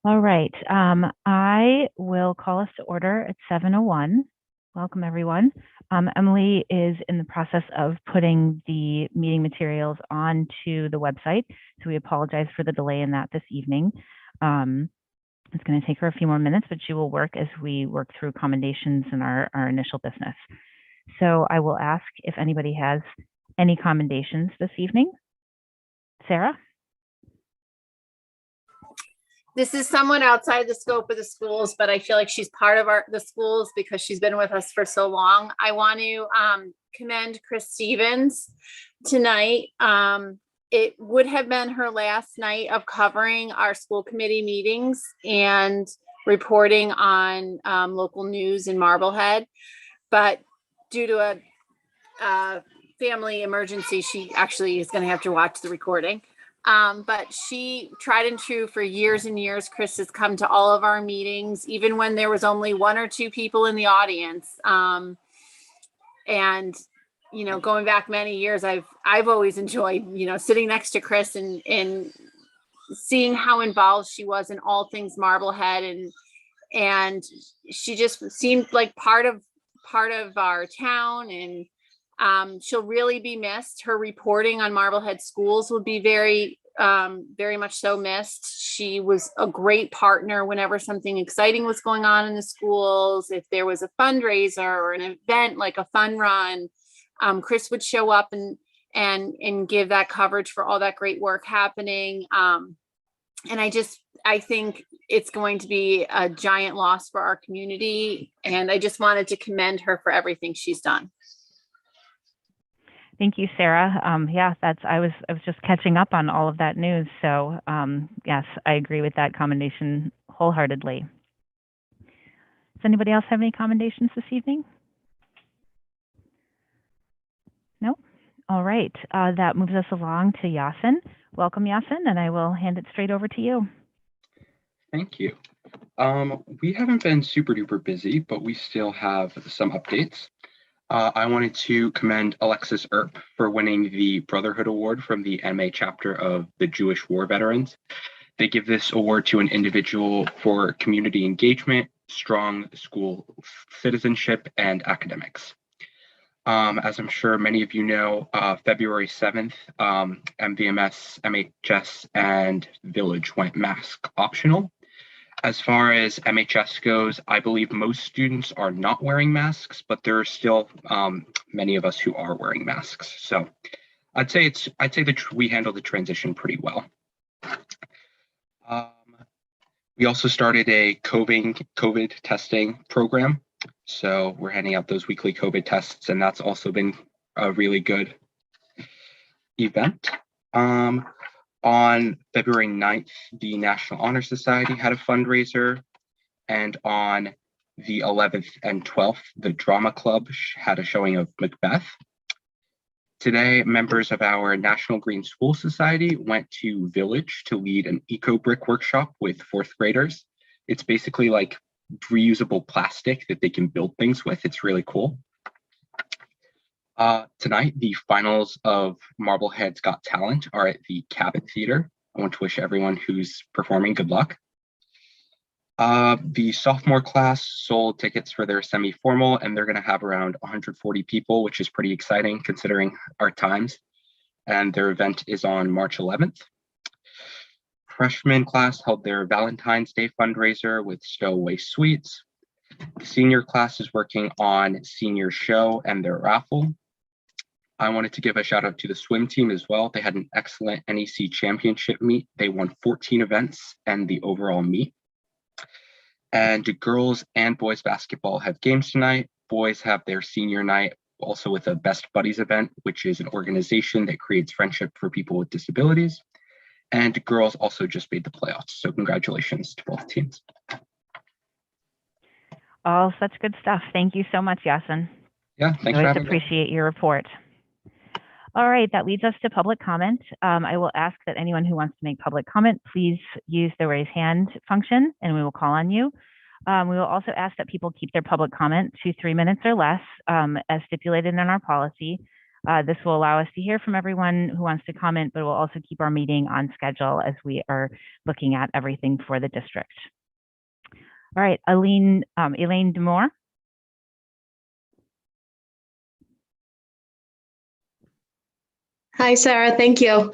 All right. I will call us to order at 7:01. Welcome, everyone. Emily is in the process of putting the meeting materials onto the website, so we apologize for the delay in that this evening. It's going to take her a few more minutes, but she will work as we work through commendations and our initial business. So I will ask if anybody has any commendations this evening. Sarah? This is somewhat outside the scope of the schools, but I feel like she's part of the schools because she's been with us for so long. I want to commend Chris Stevens tonight. It would have been her last night of covering our school committee meetings and reporting on local news in Marblehead, but due to a family emergency, she actually is going to have to watch the recording. But she tried and true for years and years. Chris has come to all of our meetings, even when there was only one or two people in the audience. And, you know, going back many years, I've always enjoyed, you know, sitting next to Chris and seeing how involved she was in all things Marblehead. And she just seemed like part of our town, and she'll really be missed. Her reporting on Marblehead schools will be very much so missed. She was a great partner whenever something exciting was going on in the schools. If there was a fundraiser or an event like a fun run, Chris would show up and give that coverage for all that great work happening. And I think it's going to be a giant loss for our community. And I just wanted to commend her for everything she's done. Thank you, Sarah. Yeah, I was just catching up on all of that news. So yes, I agree with that commendation wholeheartedly. Does anybody else have any commendations this evening? No? All right. That moves us along to Yasin. Welcome, Yasin, and I will hand it straight over to you. Thank you. We haven't been super duper busy, but we still have some updates. I wanted to commend Alexis Earp for winning the Brotherhood Award from the MA chapter of the Jewish War Veterans. They give this award to an individual for community engagement, strong school citizenship, and academics. As I'm sure many of you know, February 7th, MVMS, MHS, and Village went mask optional. As far as MHS goes, I believe most students are not wearing masks, but there are still many of us who are wearing masks. So I'd say that we handled the transition pretty well. We also started a COVID testing program. So we're handing out those weekly COVID tests, and that's also been a really good event. On February 9th, the National Honor Society had a fundraiser, and on the 11th and 12th, the Drama Club had a showing of Macbeth. Today, members of our National Green School Society went to Village to lead an eco-brick workshop with fourth graders. It's basically like reusable plastic that they can build things with. It's really cool. Tonight, the finals of Marblehead's Got Talent are at the Cabot Theater. I want to wish everyone who's performing good luck. The sophomore class sold tickets for their semi-formal, and they're going to have around 140 people, which is pretty exciting considering our times. And their event is on March 11th. Freshman class held their Valentine's Day fundraiser with Stowaway Sweets. The senior class is working on senior show and their raffle. I wanted to give a shout out to the swim team as well. They had an excellent NEC championship meet. They won 14 events and the overall meet. And girls and boys basketball have games tonight. Boys have their senior night, also with a Best Buddies event, which is an organization that creates friendship for people with disabilities. And girls also just made the playoffs. So congratulations to both teams. All such good stuff. Thank you so much, Yasin. Yeah, thanks for having me. Appreciate your report. All right, that leads us to public comment. I will ask that anyone who wants to make public comment, please use the raise hand function and we will call on you. We will also ask that people keep their public comment to 3 minutes or less, as stipulated in our policy. This will allow us to hear from everyone who wants to comment, but we'll also keep our meeting on schedule as we are looking at everything for the district. All right, Elaine Demore. Hi, Sarah. Thank you.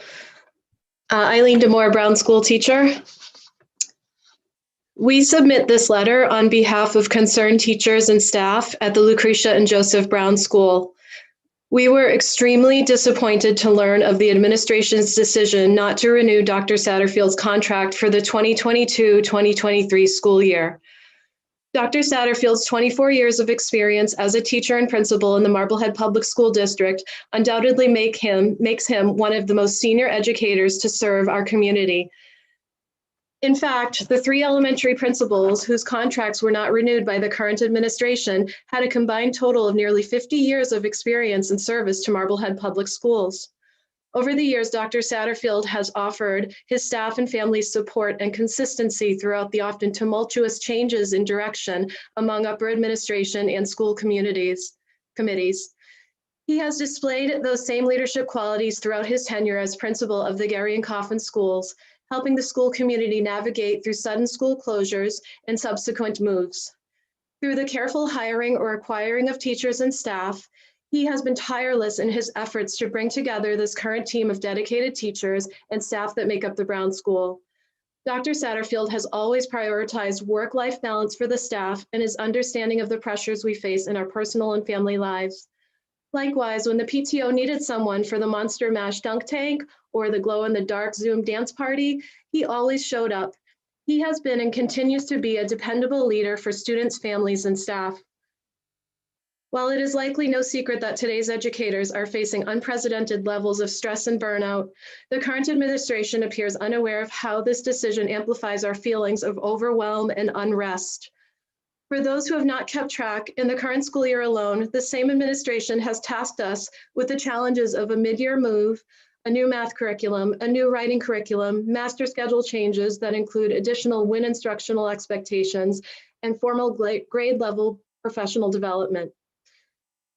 Eileen Demore, Brown School teacher. We submit this letter on behalf of concerned teachers and staff at the Lucretia and Joseph Brown School. We were extremely disappointed to learn of the administration's decision not to renew Dr. Satterfield's contract for the 2022-2023 school year. Dr. Satterfield's 24 years of experience as a teacher and principal in the Marblehead Public School District undoubtedly makes him one of the most senior educators to serve our community. In fact, the 3 elementary principals whose contracts were not renewed by the current administration had a combined total of nearly 50 years of experience and service to Marblehead Public Schools. Over the years, Dr. Satterfield has offered his staff and families support and consistency throughout the often tumultuous changes in direction among upper administration and school committees. He has displayed those same leadership qualities throughout his tenure as principal of the Gary and Coffin schools, helping the school community navigate through sudden school closures and subsequent moves. Through the careful hiring or acquiring of teachers and staff, he has been tireless in his efforts to bring together this current team of dedicated teachers and staff that make up the Brown School. Dr. Satterfield has always prioritized work-life balance for the staff and his understanding of the pressures we face in our personal and family lives. Likewise, when the PTO needed someone for the Monster Mash dunk tank or the glow-in-the-dark Zoom dance party, he always showed up. He has been and continues to be a dependable leader for students, families, and staff. While it is likely no secret that today's educators are facing unprecedented levels of stress and burnout, the current administration appears unaware of how this decision amplifies our feelings of overwhelm and unrest. For those who have not kept track, in the current school year alone, the same administration has tasked us with the challenges of a mid-year move, a new math curriculum, a new writing curriculum, master schedule changes that include additional WIN instructional expectations, and formal grade level professional development.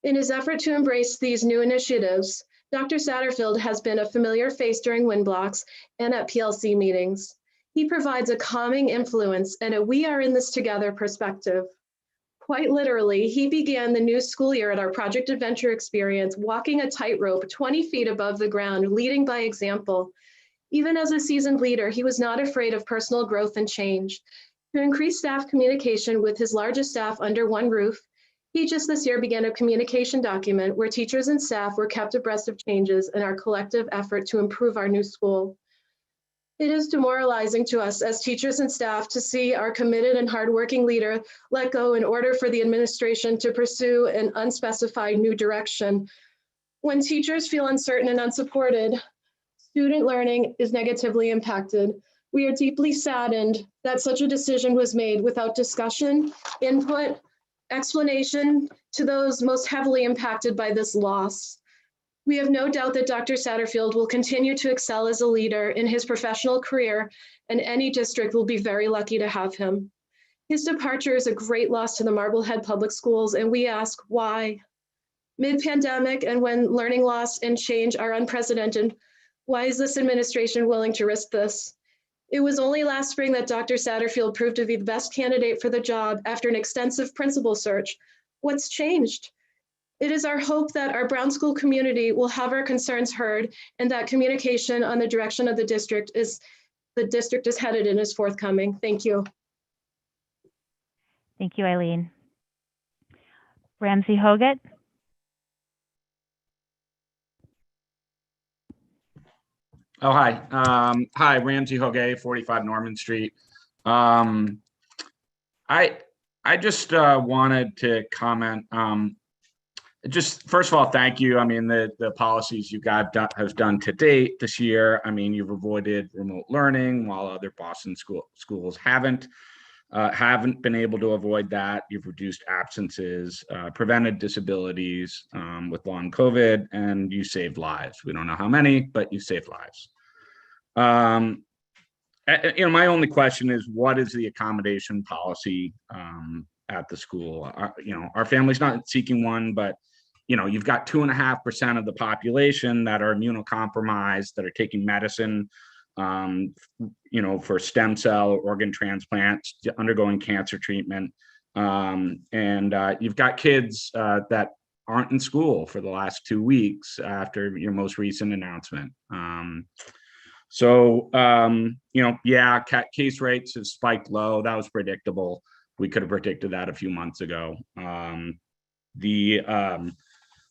In his effort to embrace these new initiatives, Dr. Satterfield has been a familiar face during WIN blocks and at PLC meetings. He provides a calming influence and a "we are in this together" perspective. Quite literally, he began the new school year at our Project Adventure experience, walking a tightrope 20 feet above the ground, leading by example. Even as a seasoned leader, he was not afraid of personal growth and change. To increase staff communication with his largest staff under one roof, he just this year began a communication document where teachers and staff were kept abreast of changes in our collective effort to improve our new school. It is demoralizing to us as teachers and staff to see our committed and hardworking leader let go in order for the administration to pursue an unspecified new direction. When teachers feel uncertain and unsupported, student learning is negatively impacted. We are deeply saddened that such a decision was made without discussion, input, explanation to those most heavily impacted by this loss. We have no doubt that Dr. Satterfield will continue to excel as a leader in his professional career, and any district will be very lucky to have him. His departure is a great loss to the Marblehead Public Schools, and we ask why. Mid-pandemic and when learning loss and change are unprecedented, why is this administration willing to risk this? It was only last spring that Dr. Satterfield proved to be the best candidate for the job after an extensive principal search. What's changed? It is our hope that our Brown School community will have our concerns heard and that communication on the direction of the district is headed in is forthcoming. Thank you. Thank you, Eileen. Ramsey Hoggett. Oh, hi. Hi, Ramsey Hoggett, 45 Norman Street. I just wanted to comment. Just first of all, thank you. I mean, the policies you guys have done to date this year. I mean, you've avoided remote learning while other Boston schools haven't been able to avoid that. You've reduced absences, prevented disabilities with long COVID, and you saved lives. We don't know how many, but you saved lives. My only question is, what is the accommodation policy at the school? Our family's not seeking one, but you've got 2.5% of the population that are immunocompromised, that are taking medicine, for stem cell organ transplants, undergoing cancer treatment. And you've got kids that aren't in school for the last 2 weeks after your most recent announcement. Case rates have spiked low. That was predictable. We could have predicted that a few months ago.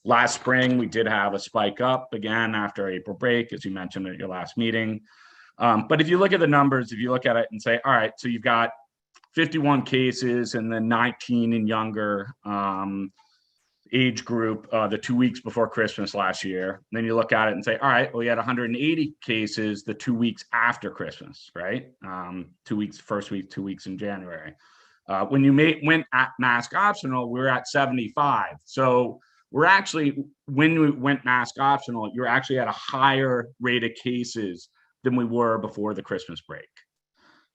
Last spring, we did have a spike up again after April break, as you mentioned at your last meeting. But if you look at the numbers, if you look at it and say, all right, so you've got 51 cases in the 19 and younger age group, the 2 weeks before Christmas last year. And then you look at it and say, all right, well, you had 180 cases the 2 weeks after Christmas, right? 2 weeks, first week, 2 weeks in January. When you went at mask optional, we were at 75. So we're actually, when we went mask optional, you're actually at a higher rate of cases than we were before the Christmas break.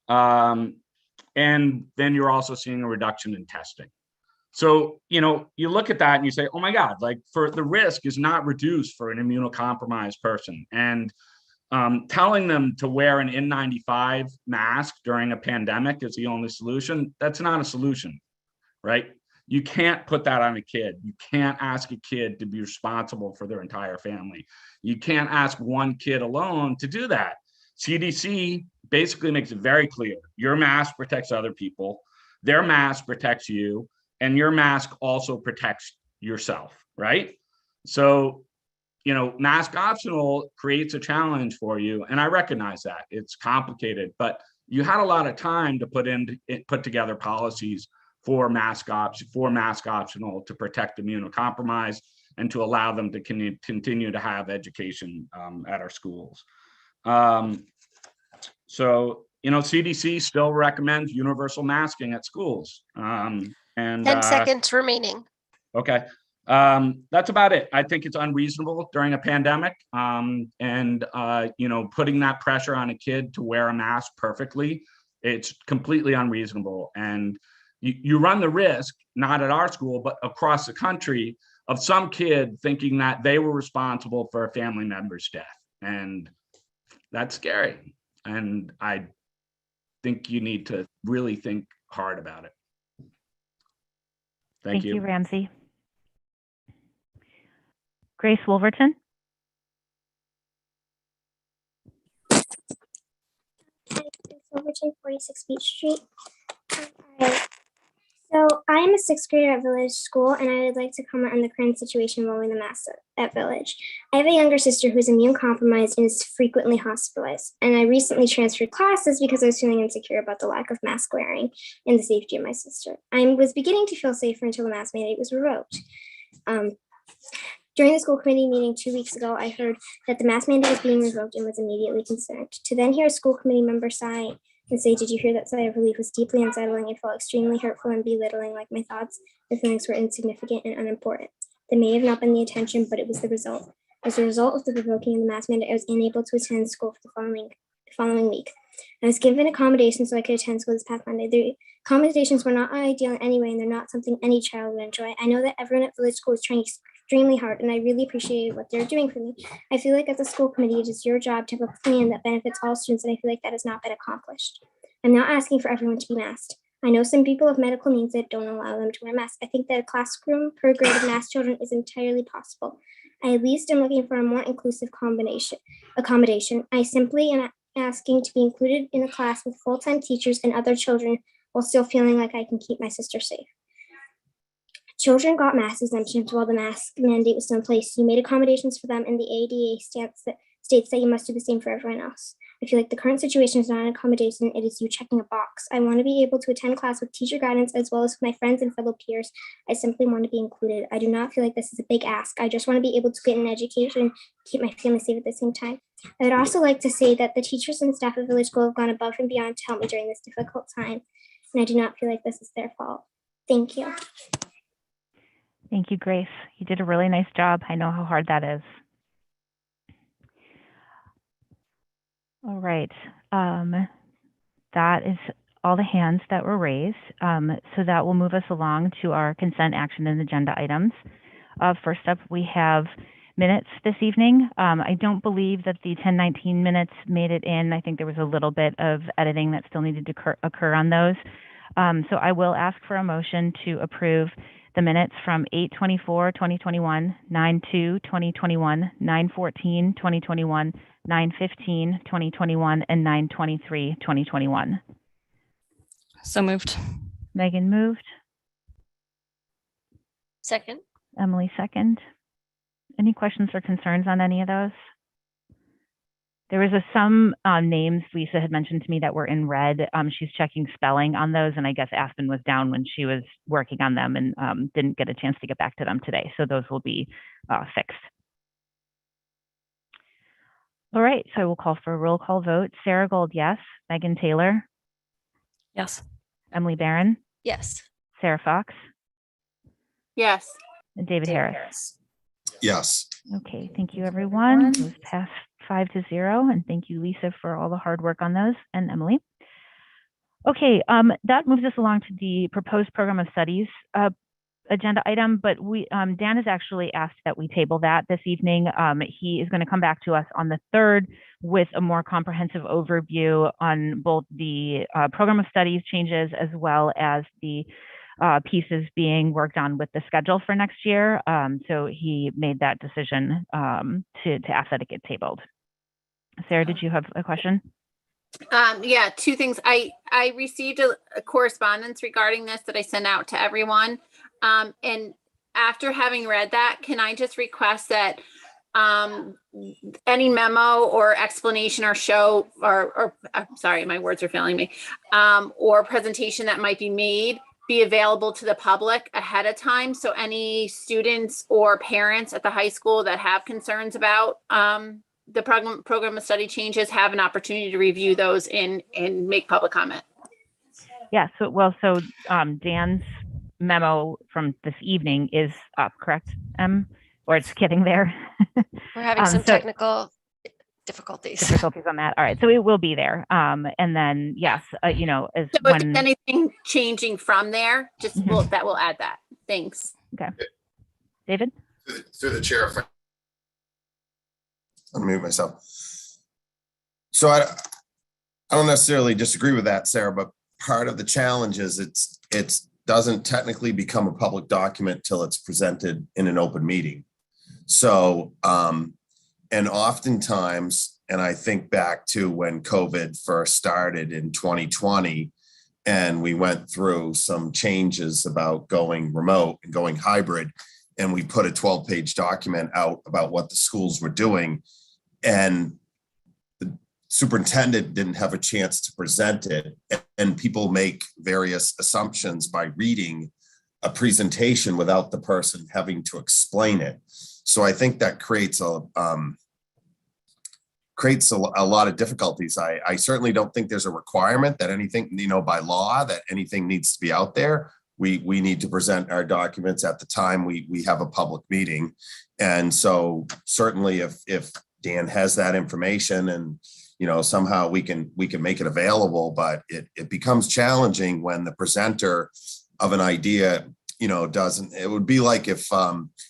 And then you're also seeing a reduction in testing. So, you look at that and you say, oh my God, like for the risk is not reduced for an immunocompromised person. And telling them to wear an N95 mask during a pandemic is the only solution. That's not a solution, right? You can't put that on a kid. You can't ask a kid to be responsible for their entire family. You can't ask one kid alone to do that. CDC basically makes it very clear. Your mask protects other people. Their mask protects you. And your mask also protects yourself, right? So, mask optional creates a challenge for you. And I recognize that it's complicated, but you had a lot of time to put together policies for mask optional to protect immunocompromised and to allow them to continue to have education at our schools. CDC still recommends universal masking at schools. 10 seconds remaining. Okay. That's about it. I think it's unreasonable during a pandemic. Putting that pressure on a kid to wear a mask perfectly, it's completely unreasonable. And you run the risk, not at our school, but across the country, of some kid thinking that they were responsible for a family member's death. And that's scary. And I think you need to really think hard about it. Thank you. Thank you, Ramsey. Grace Wolverton. Wolverton, 46 Beach Street. Alright. So I am a sixth grader at Village School, and I would like to comment on the current situation involving the masks at Village. I have a younger sister who is immune compromised and is frequently hospitalized. And I recently transferred classes because I was feeling insecure about the lack of mask wearing and the safety of my sister. I was beginning to feel safer until the mask mandate was revoked. During the school committee meeting 2 weeks ago, I heard that the mask mandate was being revoked and was immediately concerned. To then hear a school committee member sigh and say, "Did you hear that sigh of relief?" was deeply unsettling and felt extremely hurtful and belittling, like my thoughts and feelings were insignificant and unimportant. That may have not been the intention, but it was the result. As a result of the revoking of the mask mandate, I was unable to attend school for the following week. I was given accommodations so I could attend school this past Monday. The accommodations were not ideal in any way, and they're not something any child would enjoy. I know that everyone at Village School is trying extremely hard, and I really appreciate what they're doing for me. I feel like as a school committee, it is your job to have a plan that benefits all students, and I feel like that has not been accomplished. I'm not asking for everyone to be masked. I know some people have medical needs that don't allow them to wear masks. I think that a classroom per grade of masked children is entirely possible. I at least am looking for a more inclusive accommodation. I simply am asking to be included in a class with full-time teachers and other children while still feeling like I can keep my sister safe. Children got mask exemptions while the mask mandate was still in place. You made accommodations for them, and the ADA states that you must do the same for everyone else. I feel like the current situation is not an accommodation, it is you checking a box. I want to be able to attend class with teacher guidance as well as with my friends and fellow peers. I simply want to be included. I do not feel like this is a big ask. I just want to be able to get an education, keep my family safe at the same time. I would also like to say that the teachers and staff of Village School have gone above and beyond to help me during this difficult time, and I do not feel like this is their fault. Thank you. Thank you, Grace. You did a really nice job. I know how hard that is. All right. That is all the hands that were raised. So that will move us along to our consent action and agenda items. First up, we have minutes this evening. I don't believe that the 1019 minutes made it in. I think there was a little bit of editing that still needed to occur on those. So I will ask for a motion to approve the minutes from 8/24/2021, 9/2/2021, 9/14/2021, 9/15/2021, and 9/23/2021. So moved. Megan moved. Second. Emily second. Any questions or concerns on any of those? There was some names Lisa had mentioned to me that were in red. She's checking spelling on those, and I guess Aspen was down when she was working on them and didn't get a chance to get back to them today. So those will be fixed. All right, so I will call for a roll call vote. Sarah Gold, yes. Megan Taylor. Yes. Emily Barron. Yes. Sarah Fox. Yes. And David Harris. Yes. Okay, thank you, everyone. It was passed 5-0, and thank you, Lisa, for all the hard work on those, and Emily. Okay, that moves us along to the proposed program of studies agenda item, but Dan has actually asked that we table that this evening. He is going to come back to us on the 3rd with a more comprehensive overview on both the program of studies changes as well as the pieces being worked on with the schedule for next year. So he made that decision to ask that it get tabled. Sarah, did you have a question? Yeah, two things. I received a correspondence regarding this that I sent out to everyone. And after having read that, can I just request that any memo or explanation or show or sorry, my words are failing me, or presentation that might be made be available to the public ahead of time. So any students or parents at the high school that have concerns about the program of study changes have an opportunity to review those and make public comment. Yeah, so Dan's memo from this evening is up, correct? Or it's getting there. We're having some technical difficulties on that. All right, so it will be there. And then yes, as so if anything changing from there, just that will add that. Thanks. Okay, David. Through the chair, unmute myself. So I don't necessarily disagree with that, Sarah, but part of the challenge is it doesn't technically become a public document till it's presented in an open meeting. So, and oftentimes, and I think back to when COVID first started in 2020, and we went through some changes about going remote and going hybrid, and we put a 12-page document out about what the schools were doing, and the superintendent didn't have a chance to present it, and people make various assumptions by reading a presentation without the person having to explain it. So I think that creates a lot of difficulties. I certainly don't think there's a requirement that anything, by law, that anything needs to be out there. We need to present our documents at the time we have a public meeting. And so certainly if Dan has that information and, somehow we can make it available, but it becomes challenging when the presenter of an idea, doesn't. It would be like if,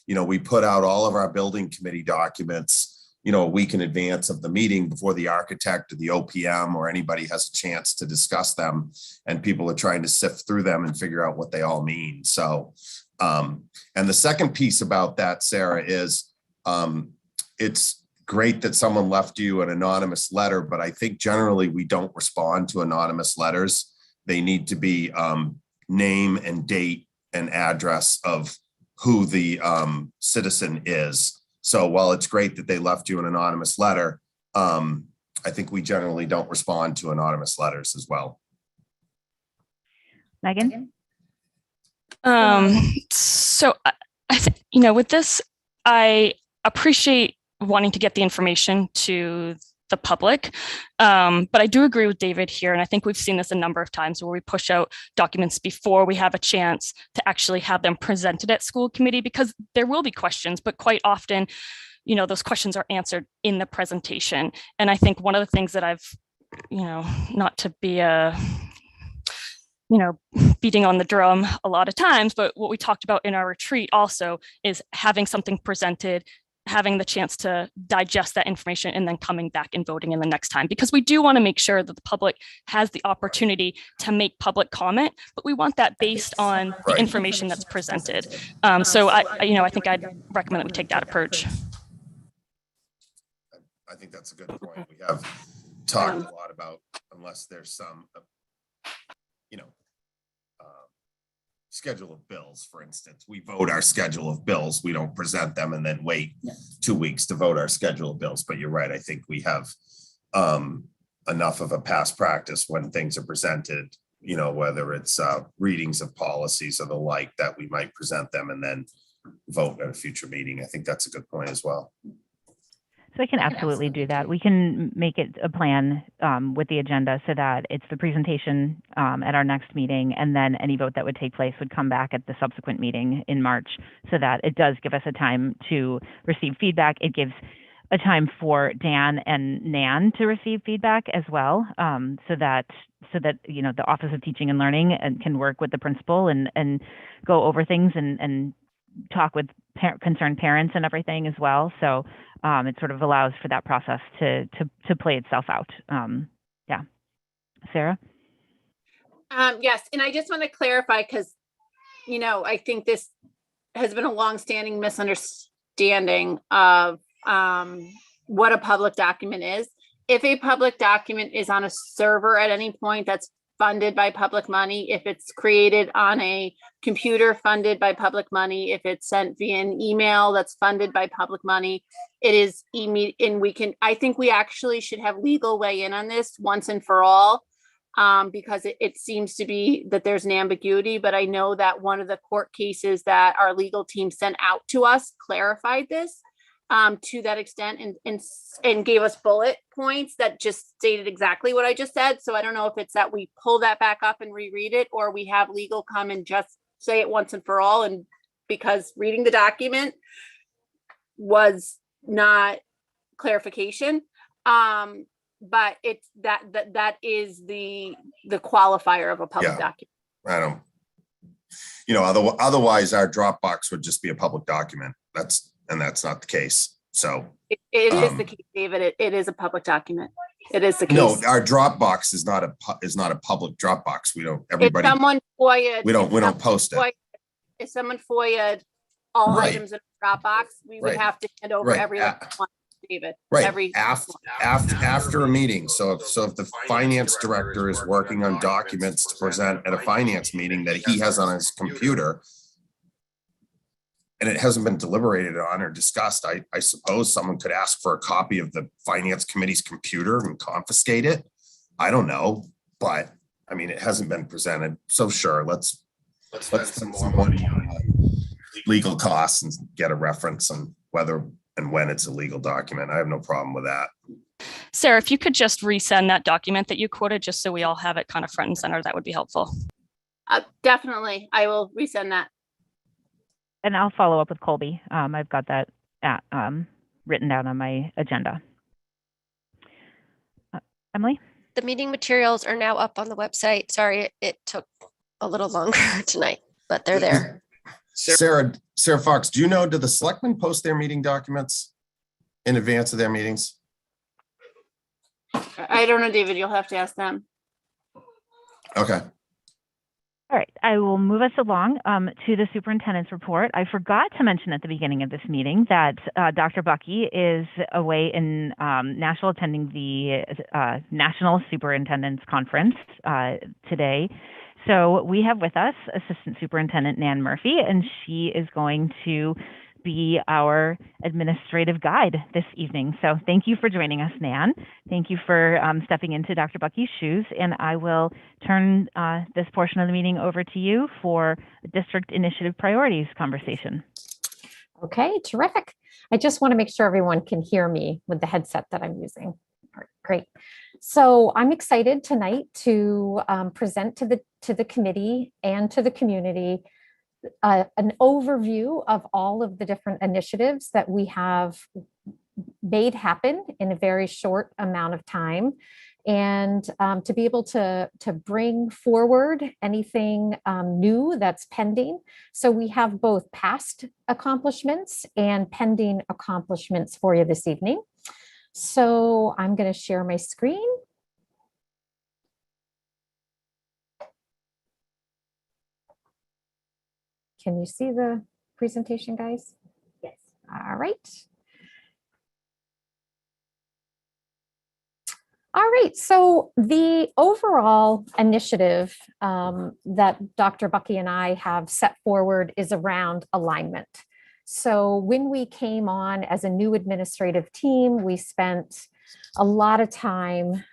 we put out all of our building committee documents, a week in advance of the meeting before the architect or the OPM or anybody has a chance to discuss them, and people are trying to sift through them and figure out what they all mean. So, and the second piece about that, Sarah, is it's great that someone left you an anonymous letter, but I think generally we don't respond to anonymous letters. They need to be name and date and address of who the citizen is. So while it's great that they left you an anonymous letter, I think we generally don't respond to anonymous letters as well. Megan? So I think, with this, I appreciate wanting to get the information to the public. But I do agree with David here. And I think we've seen this a number of times where we push out documents before we have a chance to actually have them presented at school committee, because there will be questions, but quite often, those questions are answered in the presentation. And I think one of the things that I've, not to be beating on the drum a lot of times, but what we talked about in our retreat also is having something presented, having the chance to digest that information, and then coming back and voting in the next time, because we do want to make sure that the public has the opportunity to make public comment, but we want that based on the information that's presented. So I think I'd recommend that we take that approach. I think that's a good point. We have talked a lot about, unless there's some, schedule of bills, for instance, we vote our schedule of bills. We don't present them and then wait 2 weeks to vote our schedule of bills. But you're right. I think we have enough of a past practice when things are presented, whether it's readings of policies or the like, that we might present them and then vote at a future meeting. I think that's a good point as well. So I can absolutely do that. We can make it a plan with the agenda so that it's the presentation at our next meeting, and then any vote that would take place would come back at the subsequent meeting in March, so that it does give us a time to receive feedback. It gives a time for Dan and Nan to receive feedback as well, so that the Office of Teaching and Learning can work with the principal and go over things and talk with concerned parents and everything as well. So it sort of allows for that process to play itself out. Yeah. Sarah? Yes, and I just want to clarify, because, I think this has been a longstanding misunderstanding of what a public document is. If a public document is on a server at any point that's funded by public money, if it's created on a computer funded by public money, if it's sent via an email that's funded by public money, it is immediate. And I think we actually should have legal weigh in on this once and for all, because it seems to be that there's an ambiguity. But I know that one of the court cases that our legal team sent out to us clarified this to that extent, and gave us bullet points that just stated exactly what I just said. So I don't know if it's that we pull that back up and reread it, or we have legal come and just say it once and for all. And because reading the document was not clarification, but it's that is the qualifier of a public document. I don't, otherwise our Dropbox would just be a public document. That's not the case. So it is the case, David. It is a public document. It is the case. No, our Dropbox is not a public Dropbox. We don't. Everybody. If someone FOIA'd, we don't post it. If someone FOIA'd all items in Dropbox, we would have to hand over every one, David. Right. After a meeting. So if the finance director is working on documents to present at a finance meeting that he has on his computer, and it hasn't been deliberated on or discussed, I suppose someone could ask for a copy of the finance committee's computer and confiscate it. I don't know, but I mean, it hasn't been presented. So sure, let's spend more money on legal costs and get a reference on whether and when it's a legal document. I have no problem with that. Sarah, if you could just resend that document that you quoted, just so we all have it kind of front and center, that would be helpful. Definitely, I will resend that. And I'll follow up with Colby. I've got that written down on my agenda. Emily? The meeting materials are now up on the website. Sorry, it took a little longer tonight, but they're there. Sarah Fox, do the selectmen post their meeting documents in advance of their meetings? I don't know, David. You'll have to ask them. Okay. All right, I will move us along to the superintendent's report. I forgot to mention at the beginning of this meeting that Dr. Bucky is away in Nashville attending the National Superintendents Conference today. So we have with us Assistant Superintendent Nan Murphy, and she is going to be our administrative guide this evening. So thank you for joining us, Nan. Thank you for stepping into Dr. Bucky's shoes, and I will turn this portion of the meeting over to you for a district initiative priorities conversation. Okay, terrific. I just want to make sure everyone can hear me with the headset that I'm using. Great. So I'm excited tonight to present to the committee and to the community an overview of all of the different initiatives that we have made happen in a very short amount of time. and to be able to bring forward anything new that's pending. So we have both past accomplishments and pending accomplishments for you this evening. So I'm going to share my screen. Can you see the presentation, guys? Yes. All right. All right, so the overall initiative that Dr. Bucky and I have set forward is around alignment. So when we came on as a new administrative team, we spent a lot of time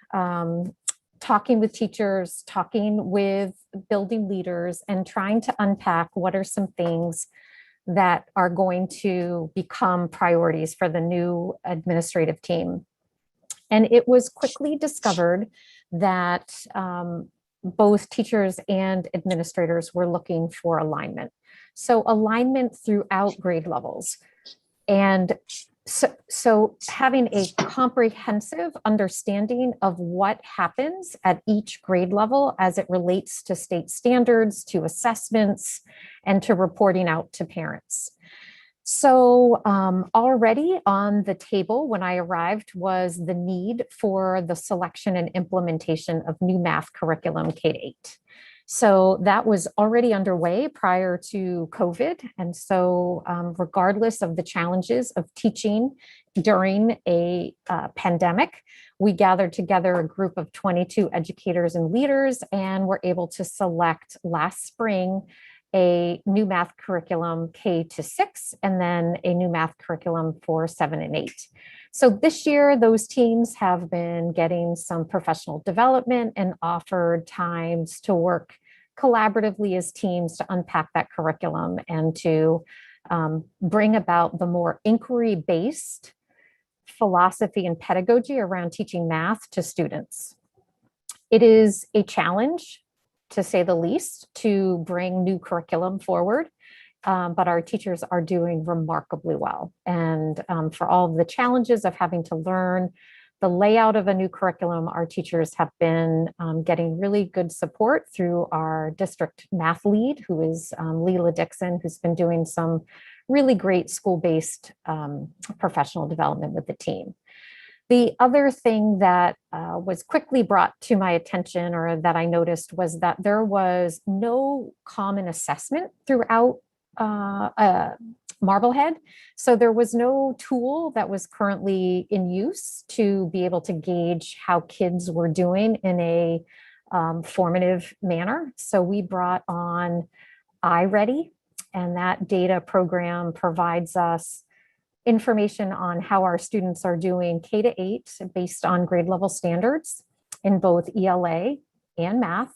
talking with teachers, talking with building leaders, and trying to unpack what are some things that are going to become priorities for the new administrative team. And it was quickly discovered that both teachers and administrators were looking for alignment. So alignment throughout grade levels. And so having a comprehensive understanding of what happens at each grade level as it relates to state standards, to assessments, and to reporting out to parents. So already on the table when I arrived was the need for the selection and implementation of new math curriculum K-8. So that was already underway prior to COVID. And so regardless of the challenges of teaching during a pandemic, we gathered together a group of 22 educators and leaders and were able to select last spring a new math curriculum K-6, and then a new math curriculum for 7 and 8. So this year, those teams have been getting some professional development and offered times to work collaboratively as teams to unpack that curriculum and to bring about the more inquiry-based philosophy and pedagogy around teaching math to students. It is a challenge, to say the least, to bring new curriculum forward, but our teachers are doing remarkably well. And for all of the challenges of having to learn the layout of a new curriculum, our teachers have been getting really good support through our district math lead, who is Leela Dixon, who's been doing some really great school-based professional development with the team. The other thing that was quickly brought to my attention, or that I noticed, was that there was no common assessment throughout Marblehead. So there was no tool that was currently in use to be able to gauge how kids were doing in a formative manner. So we brought on iReady, and that data program provides us information on how our students are doing K-8 based on grade level standards in both ELA and math,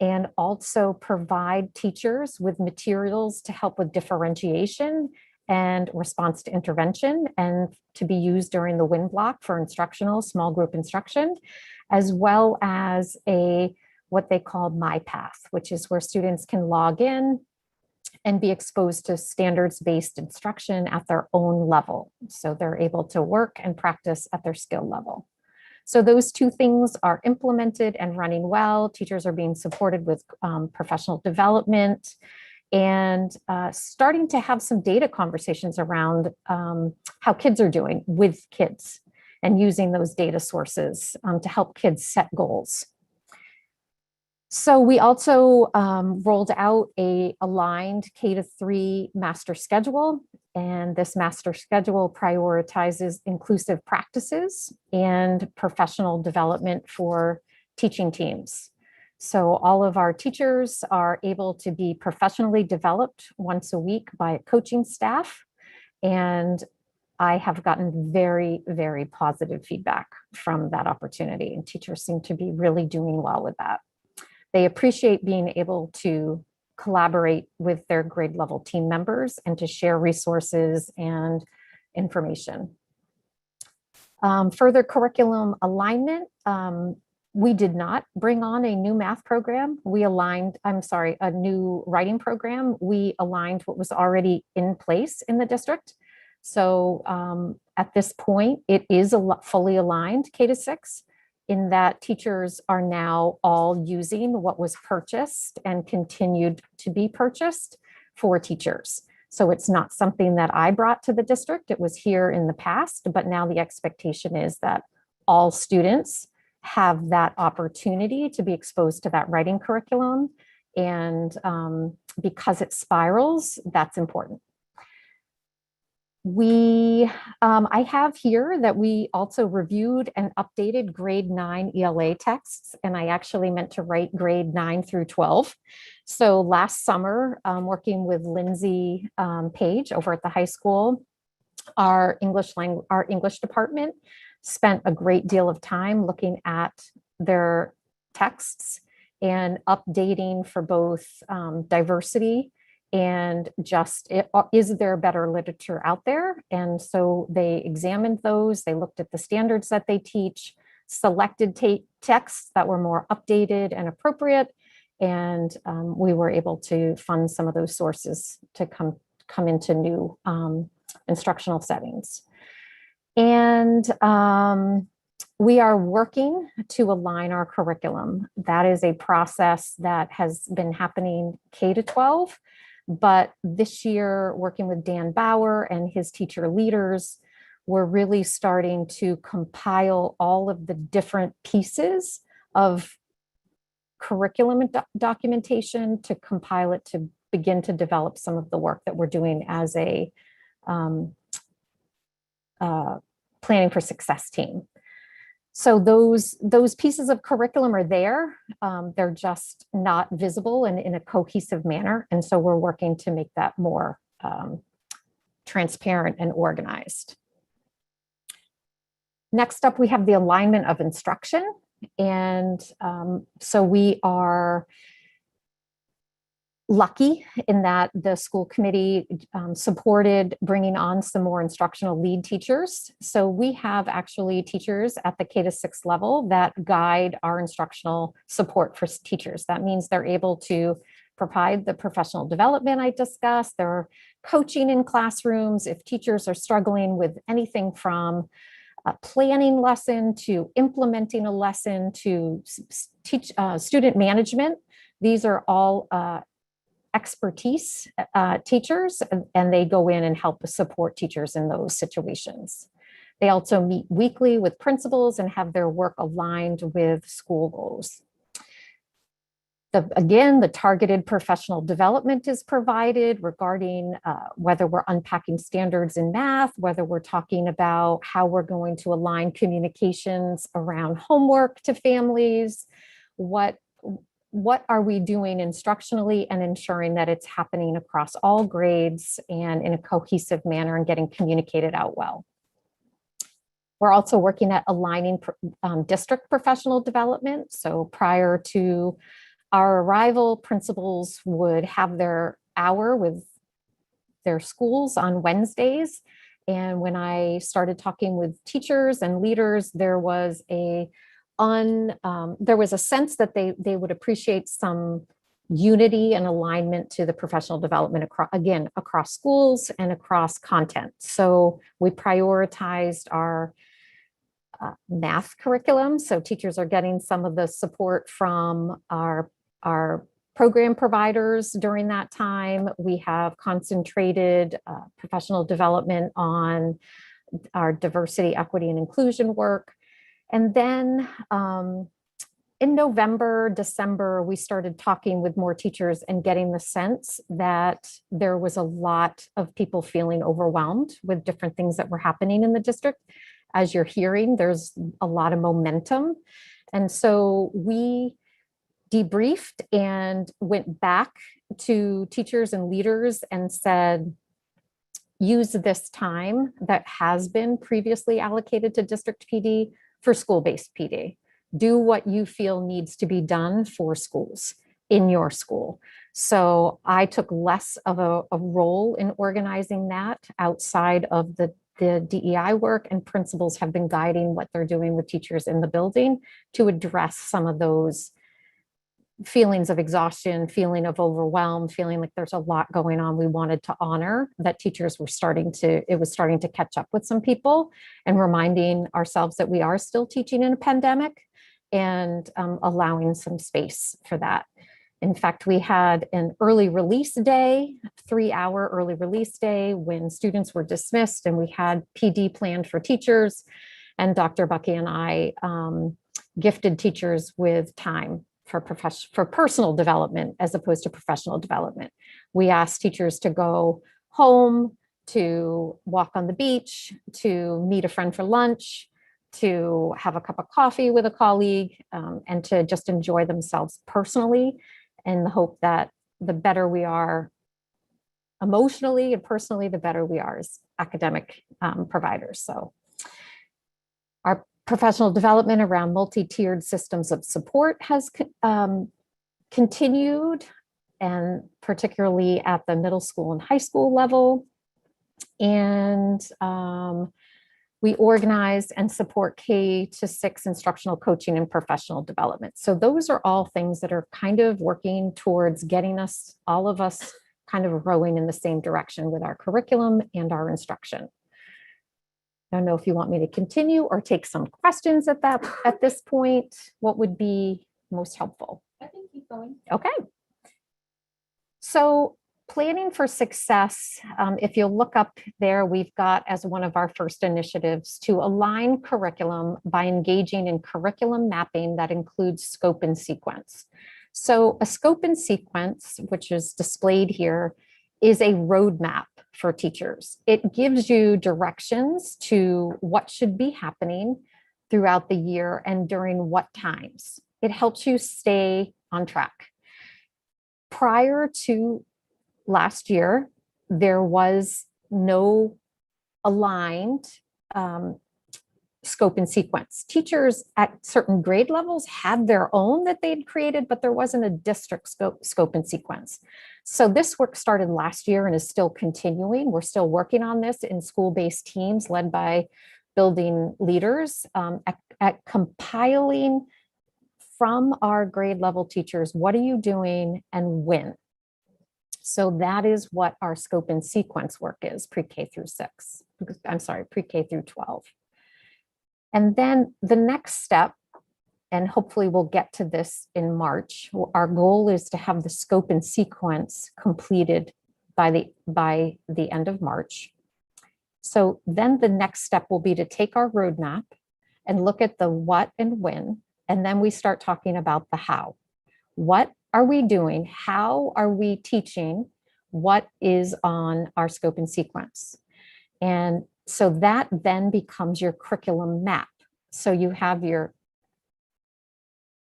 and also provide teachers with materials to help with differentiation and response to intervention, and to be used during the WIN block for instructional small group instruction, as well as what they call My Path, which is where students can log in and be exposed to standards-based instruction at their own level. So they're able to work and practice at their skill level. So those two things are implemented and running well. Teachers are being supported with professional development, and starting to have some data conversations around how kids are doing with kids, and using those data sources to help kids set goals. So we also rolled out a aligned K-3 master schedule, and this master schedule prioritizes inclusive practices and professional development for teaching teams. So all of our teachers are able to be professionally developed once a week by a coaching staff, and I have gotten very, very positive feedback from that opportunity, and teachers seem to be really doing well with that. They appreciate being able to collaborate with their grade level team members and to share resources and information. Further curriculum alignment, we did not bring on a new math program. We aligned, a new writing program. We aligned what was already in place in the district. So at this point, it is a fully aligned K-6. in that teachers are now all using what was purchased and continued to be purchased for teachers. So it's not something that I brought to the district. It was here in the past, but now the expectation is that all students have that opportunity to be exposed to that writing curriculum. And because it spirals, that's important. I have here that we also reviewed and updated grade 9 ELA texts, and I actually meant to write grade 9 through 12. So last summer, working with Lindsay Page over at the high school, our English department spent a great deal of time looking at their texts and updating for both diversity and just, is there better literature out there? And so they examined those, they looked at the standards that they teach, selected texts that were more updated and appropriate, and we were able to fund some of those sources to come into new instructional settings. And we are working to align our curriculum. That is a process that has been happening K-12. But this year, working with Dan Bauer and his teacher leaders, we're really starting to compile all of the different pieces of curriculum and documentation to compile it to begin to develop some of the work that we're doing as a planning for success team. So those pieces of curriculum are there. They're just not visible and in a cohesive manner. And so we're working to make that more transparent and organized. Next up, we have the alignment of instruction. And so we are lucky in that the school committee supported bringing on some more instructional lead teachers. So we have actually teachers at the K-6 level that guide our instructional support for teachers. That means they're able to provide the professional development I discussed. They're coaching in classrooms if teachers are struggling with anything from a planning lesson to implementing a lesson to student management. These are all expertise teachers, and they go in and help support teachers in those situations. They also meet weekly with principals and have their work aligned with school goals. Again, the targeted professional development is provided regarding whether we're unpacking standards in math, whether we're talking about how we're going to align communications around homework to families, what are we doing instructionally and ensuring that it's happening across all grades and in a cohesive manner and getting communicated out well. We're also working at aligning district professional development. So prior to our arrival, principals would have their hour with their schools on Wednesdays. And when I started talking with teachers and leaders, there was a sense that they would appreciate some unity and alignment to the professional development across schools and across content. So we prioritized our math curriculum. So teachers are getting some of the support from our program providers during that time. We have concentrated professional development on our diversity, equity, and inclusion work. And then in November, December, we started talking with more teachers and getting the sense that there was a lot of people feeling overwhelmed with different things that were happening in the district. As you're hearing, there's a lot of momentum. And so we debriefed and went back to teachers and leaders and said, use this time that has been previously allocated to district PD for school-based PD. Do what you feel needs to be done for schools in your school. So I took less of a role in organizing that outside of the DEI work, and principals have been guiding what they're doing with teachers in the building to address some of those feelings of exhaustion, feeling of overwhelm, feeling like there's a lot going on. We wanted to honor that teachers were starting to catch up with some people, and reminding ourselves that we are still teaching in a pandemic. and allowing some space for that. In fact, we had an early release day, 3-hour early release day when students were dismissed, and we had PD planned for teachers. And Dr. Bucky and I gifted teachers with time for personal development as opposed to professional development. We asked teachers to go home, to walk on the beach, to meet a friend for lunch, to have a cup of coffee with a colleague, and to just enjoy themselves personally, in the hope that the better we are emotionally and personally, the better we are as academic providers. So our professional development around multi-tiered systems of support has continued, and particularly at the middle school and high school level. And we organize and support K-6 instructional coaching and professional development. So those are all things that are kind of working towards getting us, all of us, kind of rowing in the same direction with our curriculum and our instruction. I don't know if you want me to continue or take some questions at this point. What would be most helpful? I think keep going. Okay. So planning for success, if you'll look up there, we've got as one of our first initiatives to align curriculum by engaging in curriculum mapping that includes scope and sequence. So a scope and sequence, which is displayed here, is a roadmap for teachers. It gives you directions to what should be happening throughout the year and during what times. It helps you stay on track. Prior to last year, there was no aligned scope and sequence. Teachers at certain grade levels had their own that they'd created, but there wasn't a district scope and sequence. So this work started last year and is still continuing. We're still working on this in school-based teams led by building leaders at compiling from our grade level teachers, what are you doing and when? So that is what our scope and sequence work is, pre-K through 6. I'm sorry, pre-K through 12. And then the next step, and hopefully we'll get to this in March, our goal is to have the scope and sequence completed by the end of March. So then the next step will be to take our roadmap and look at the what and when, and then we start talking about the how. What are we doing? How are we teaching? What is on our scope and sequence? And so that then becomes your curriculum map. So you have your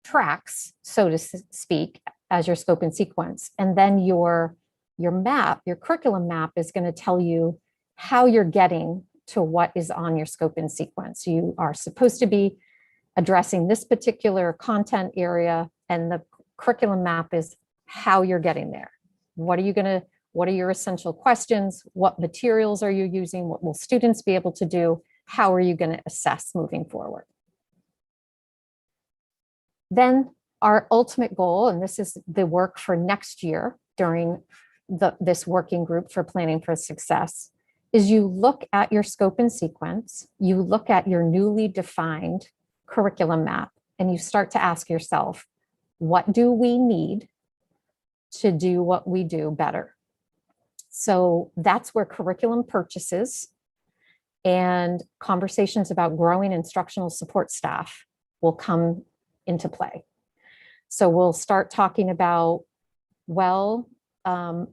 tracks, so to speak, as your scope and sequence. And then your map, your curriculum map is going to tell you how you're getting to what is on your scope and sequence. You are supposed to be addressing this particular content area, and the curriculum map is how you're getting there. What are your essential questions? What materials are you using? What will students be able to do? How are you going to assess moving forward? Then our ultimate goal, and this is the work for next year during this working group for planning for success, is you look at your scope and sequence, you look at your newly defined curriculum map, and you start to ask yourself, what do we need to do what we do better? So that's where curriculum purchases and conversations about growing instructional support staff will come into play. So we'll start talking about, well,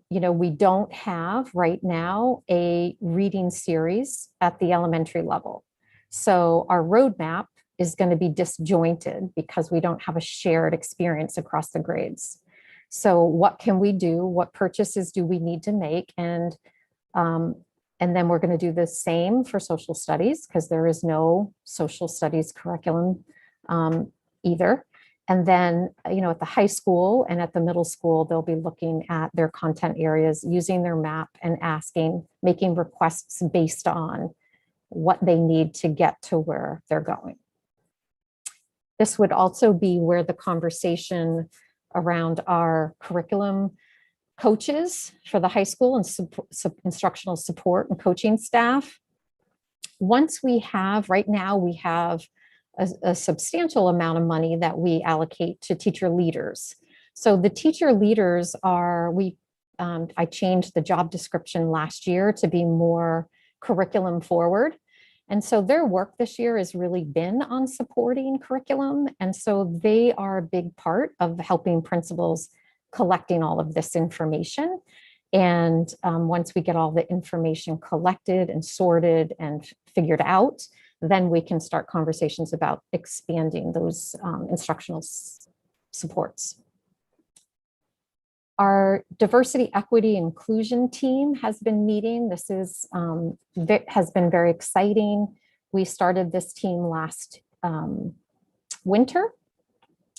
we don't have right now a reading series at the elementary level. So our roadmap is going to be disjointed because we don't have a shared experience across the grades. So what can we do? What purchases do we need to make? And then we're going to do the same for social studies because there is no social studies curriculum either. And then, at the high school and at the middle school, they'll be looking at their content areas, using their map and making requests based on what they need to get to where they're going. This would also be where the conversation around our curriculum coaches for the high school and instructional support and coaching staff. Once we have, right now we have a substantial amount of money that we allocate to teacher leaders. So the teacher leaders are, I changed the job description last year to be more curriculum forward. And so their work this year has really been on supporting curriculum. And so they are a big part of helping principals collecting all of this information. And once we get all the information collected and sorted and figured out, then we can start conversations about expanding those instructional supports. Our diversity, equity, inclusion team has been meeting. This is has been very exciting. We started this team last winter.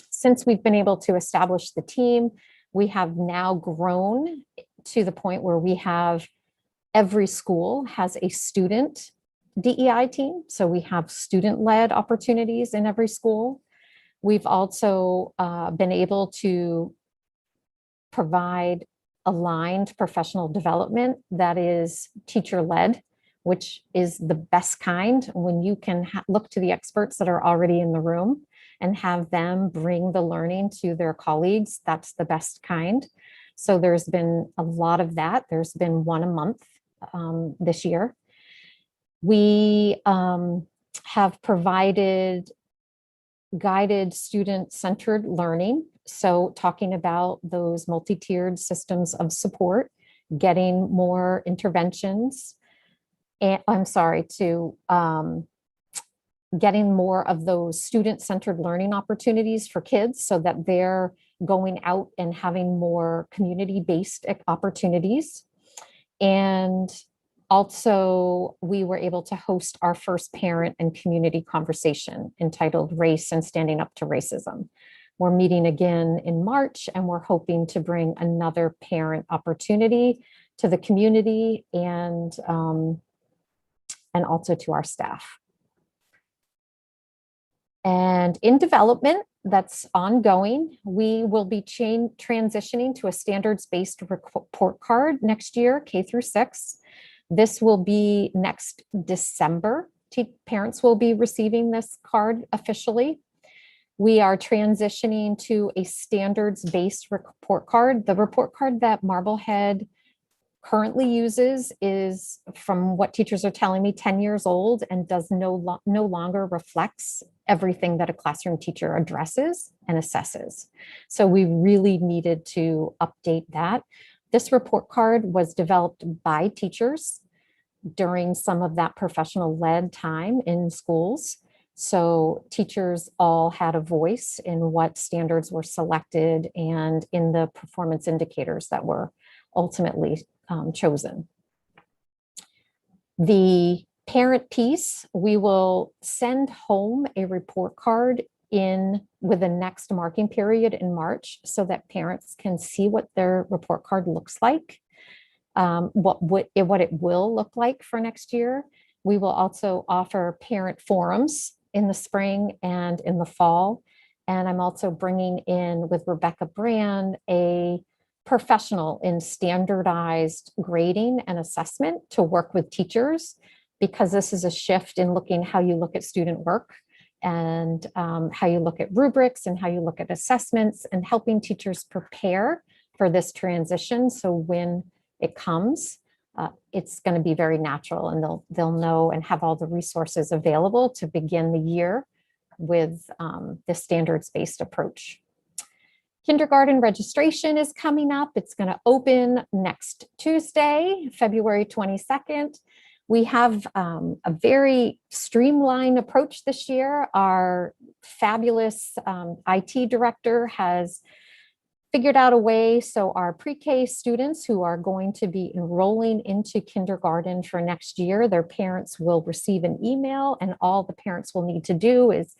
Since we've been able to establish the team, we have now grown to the point where we have every school has a student DEI team. So we have student-led opportunities in every school. We've also been able to provide aligned professional development that is teacher-led, which is the best kind when you can look to the experts that are already in the room and have them bring the learning to their colleagues. That's the best kind. So there's been a lot of that. There's been one a month this year. We have provided guided student-centered learning. So talking about those multi-tiered systems of support, getting more interventions, and getting more of those student-centered learning opportunities for kids so that they're going out and having more community-based opportunities. And also, we were able to host our first parent and community conversation entitled Race and Standing Up to Racism. We're meeting again in March, and we're hoping to bring another parent opportunity to the community and also to our staff. And in development, that's ongoing. We will be transitioning to a standards-based report card next year, K through 6. This will be next December. Parents will be receiving this card officially. We are transitioning to a standards-based report card. The report card that Marblehead currently uses is, from what teachers are telling me, 10 years old and does no longer reflects everything that a classroom teacher addresses and assesses. So we really needed to update that. This report card was developed by teachers during some of that professional-led time in schools. So teachers all had a voice in what standards were selected and in the performance indicators that were ultimately chosen. The parent piece, we will send home a report card with the next marking period in March so that parents can see what their report card looks like, what it will look like for next year. We will also offer parent forums in the spring and in the fall. And I'm also bringing in with Rebecca Brand a professional in standardized grading and assessment to work with teachers, because this is a shift in looking how you look at student work and how you look at rubrics and how you look at assessments, and helping teachers prepare for this transition. So when it comes, it's going to be very natural, and they'll know and have all the resources available to begin the year with the standards-based approach. Kindergarten registration is coming up. It's going to open next Tuesday, February 22nd. We have a very streamlined approach this year. Our fabulous IT director has figured out a way so our pre-K students who are going to be enrolling into kindergarten for next year, their parents will receive an email, and all the parents will need to do is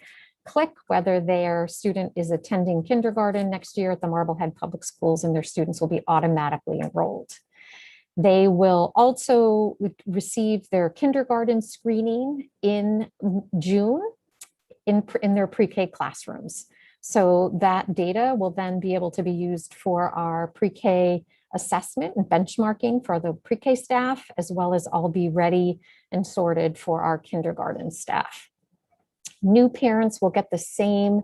click whether their student is attending kindergarten next year at the Marblehead Public Schools, and their students will be automatically enrolled. They will also receive their kindergarten screening in June in their pre-K classrooms. So that data will then be able to be used for our pre-K assessment and benchmarking for the pre-K staff, as well as all be ready and sorted for our kindergarten staff. New parents will get the same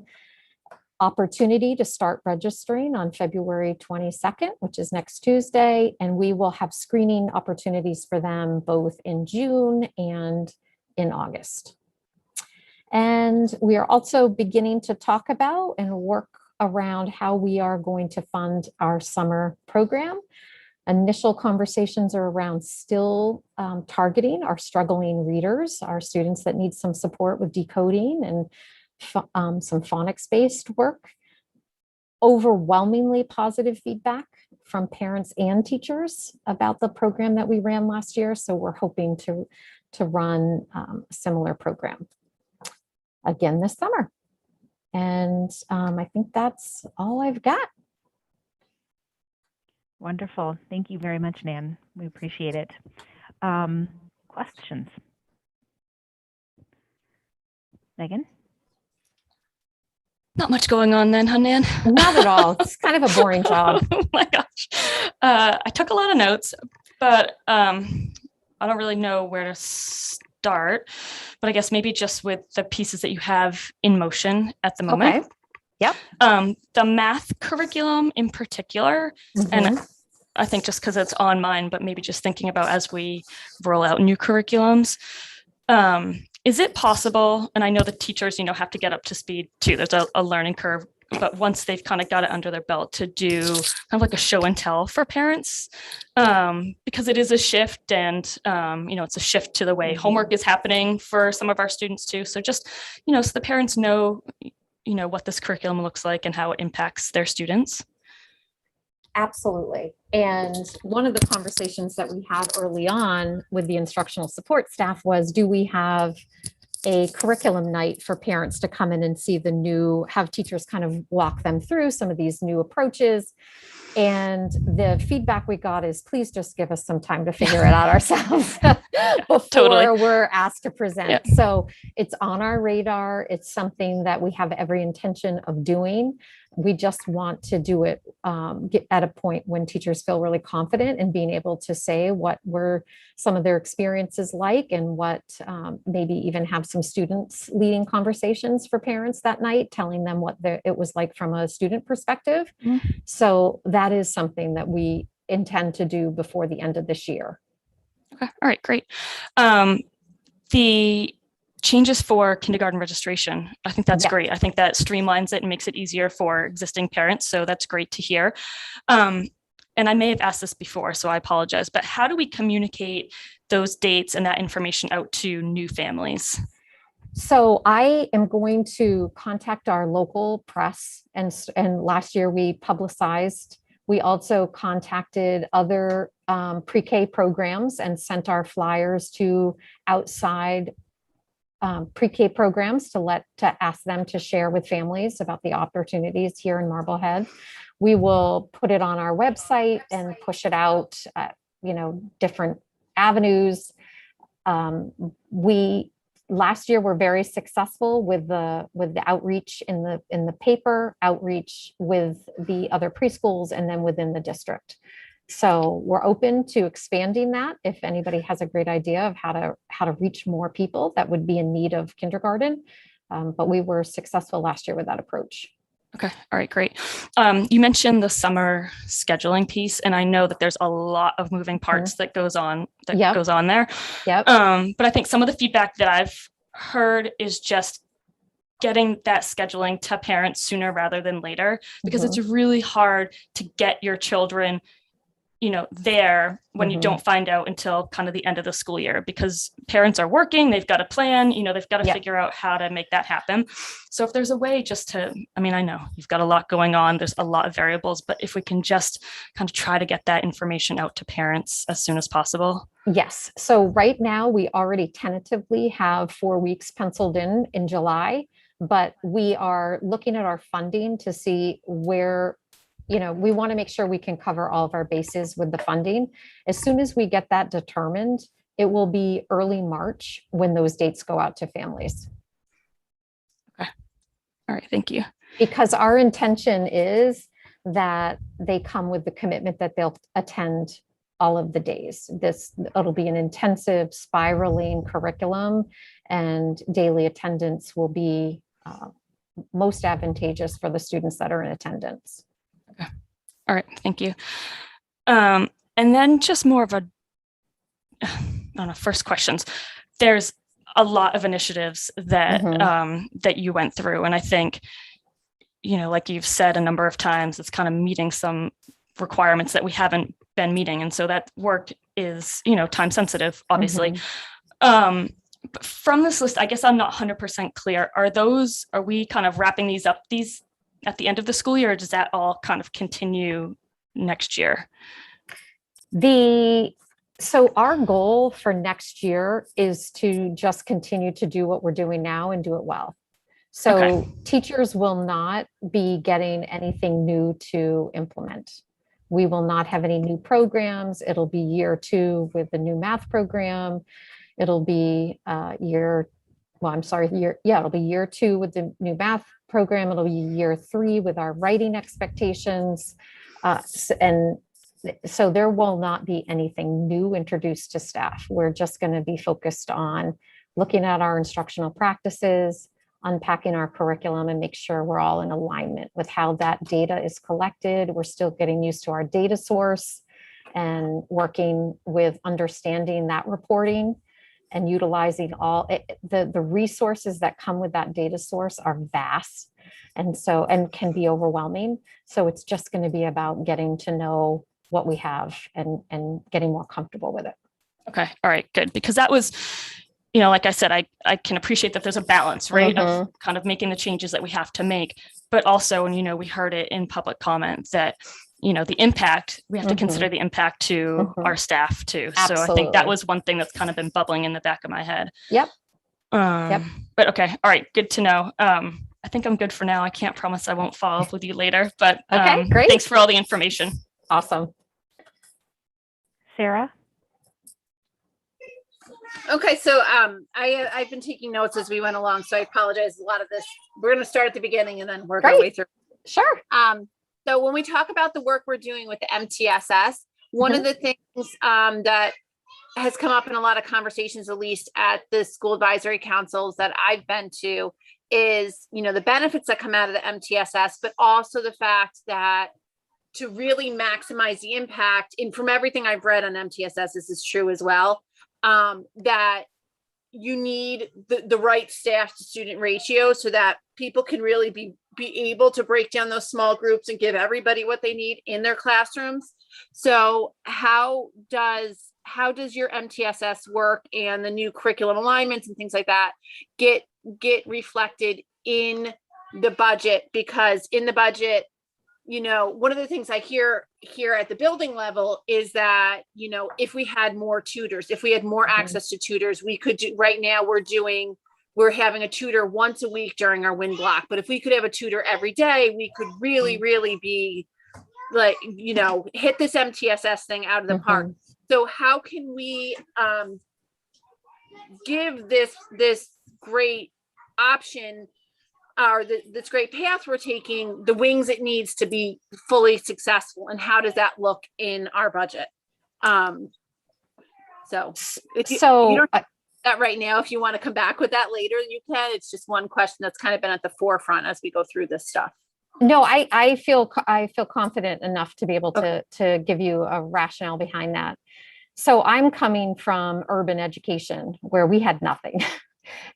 opportunity to start registering on February 22nd, which is next Tuesday, and we will have screening opportunities for them both in June and in August. And we are also beginning to talk about and work around how we are going to fund our summer program. Initial conversations are around still targeting our struggling readers, our students that need some support with decoding and some phonics-based work. Overwhelmingly positive feedback from parents and teachers about the program that we ran last year. So we're hoping to run a similar program again this summer. And I think that's all I've got. Wonderful. Thank you very much, Nan. We appreciate it. Questions? Megan? Not much going on then, huh, Nan? Not at all. It's kind of a boring job. Oh my gosh. I took a lot of notes, but I don't really know where to start. But I guess maybe just with the pieces that you have in motion at the moment. Okay. Yep. The math curriculum in particular, and I think just because it's on mine, but maybe just thinking about as we roll out new curriculums, is it possible, and I know the teachers, have to get up to speed too, there's a learning curve, but once they've kind of got it under their belt, to do kind of like a show and tell for parents, because it is a shift, and it's a shift to the way homework is happening for some of our students too. So just, so the parents know, what this curriculum looks like and how it impacts their students. Absolutely. And one of the conversations that we had early on with the instructional support staff was, do we have a curriculum night for parents to come in and see have teachers kind of walk them through some of these new approaches? And the feedback we got is, please just give us some time to figure it out ourselves before we're asked to present. Yeah. So it's on our radar. It's something that we have every intention of doing. We just want to do it get at a point when teachers feel really confident in being able to say what were some of their experiences like, and what maybe even have some students leading conversations for parents that night, telling them what it was like from a student perspective. Mm-hmm. So that is something that we intend to do before the end of this year. Okay. All right, great. The changes for kindergarten registration, I think that's great. I think that streamlines it and makes it easier for existing parents. So that's great to hear. And I may have asked this before, so I apologize, but how do we communicate those dates and that information out to new families? So I am going to contact our local press, and last year we publicized. We also contacted other pre-K programs and sent our flyers to outside pre-K programs to ask them to share with families about the opportunities here in Marblehead. We will put it on our website and push it out at, different avenues. Last year were very successful with the outreach in the paper, outreach with the other preschools, and then within the district. So we're open to expanding that. If anybody has a great idea of how to reach more people that would be in need of kindergarten, but we were successful last year with that approach. Okay. All right, great. You mentioned the summer scheduling piece, and I know that there's a lot of moving parts that goes on there. Yep. But I think some of the feedback that I've heard is just getting that scheduling to parents sooner rather than later, because it's really hard to get your children there when you don't find out until kind of the end of the school year, because parents are working, they've got a plan, they've got to figure out how to make that happen. So if there's a way just to, I know you've got a lot going on, there's a lot of variables, but if we can just kind of try to get that information out to parents as soon as possible. Yes. So right now we already tentatively have 4 weeks penciled in July, but we are looking at our funding to see where we want to make sure we can cover all of our bases with the funding. As soon as we get that determined, it will be early March when those dates go out to families. Okay. All right. Thank you. Because our intention is that they come with the commitment that they'll attend all of the days. It'll be an intensive spiraling curriculum, and daily attendance will be most advantageous for the students that are in attendance. Okay. All right, thank you. And then just more of a, I don't know, first questions. There's a lot of initiatives that that you went through, and I think, you know, like you've said a number of times, it's kind of meeting some requirements that we haven't been meeting, and so that work is, you know, time sensitive, obviously. But from this list, I guess I'm not 100% clear. Are we kind of wrapping these up at the end of the school year, or does that all kind of continue next year? So our goal for next year is to just continue to do what we're doing now and do it well. So teachers will not be getting anything new to implement. We will not have any new programs. It'll be year 2 with the new math program. It'll be it'll be year 2 with the new math program. It'll be year 3 with our writing expectations. And so there will not be anything new introduced to staff. We're just going to be focused on looking at our instructional practices, unpacking our curriculum, and make sure we're all in alignment with how that data is collected. We're still getting used to our data source and working with understanding that reporting and utilizing all the resources that come with that data source are vast and can be overwhelming. So it's just going to be about getting to know what we have and getting more comfortable with it. Okay. All right, good. Because that was, you know, like I said, I can appreciate that there's a balance, right? Of kind of making the changes that we have to make, but also, and, you know, we heard it in public comment that, you know, the impact, we have to consider the impact to our staff too. Absolutely. So I think that was one thing that's kind of been bubbling in the back of my head. Yep. But okay. All right. Good to know. I think I'm good for now. I can't promise I won't follow up with you later, but okay, great. Thanks for all the information. Awesome. Sarah? Okay, so I've been taking notes as we went along, so I apologize. A lot of this, we're going to start at the beginning and then work our way through. Sure. So when we talk about the work we're doing with the MTSS, one of the things that has come up in a lot of conversations, at least at the school advisory councils that I've been to, is, you know, the benefits that come out of the MTSS, but also the fact that to really maximize the impact, and from everything I've read on MTSS, this is true as well, that you need the right staff to student ratio so that people can really be able to break down those small groups and give everybody what they need in their classrooms. So how does your MTSS work and the new curriculum alignments and things like that get reflected in the budget? Because in the budget, you know, one of the things I hear here at the building level is that, you know, if we had more tutors, if we had more access to tutors, we could do, right now we're having a tutor once a week during our WIN block. But if we could have a tutor every day, we could really, really be like, you know, hit this MTSS thing out of the park. So how can we give this great option or this great path we're taking the wings it needs to be fully successful, and how does that look in our budget? So if you don't have that right now, if you want to come back with that later, you can. It's just one question that's kind of been at the forefront as we go through this stuff. No, I feel confident enough to be able to give you a rationale behind that. So I'm coming from urban education where we had nothing.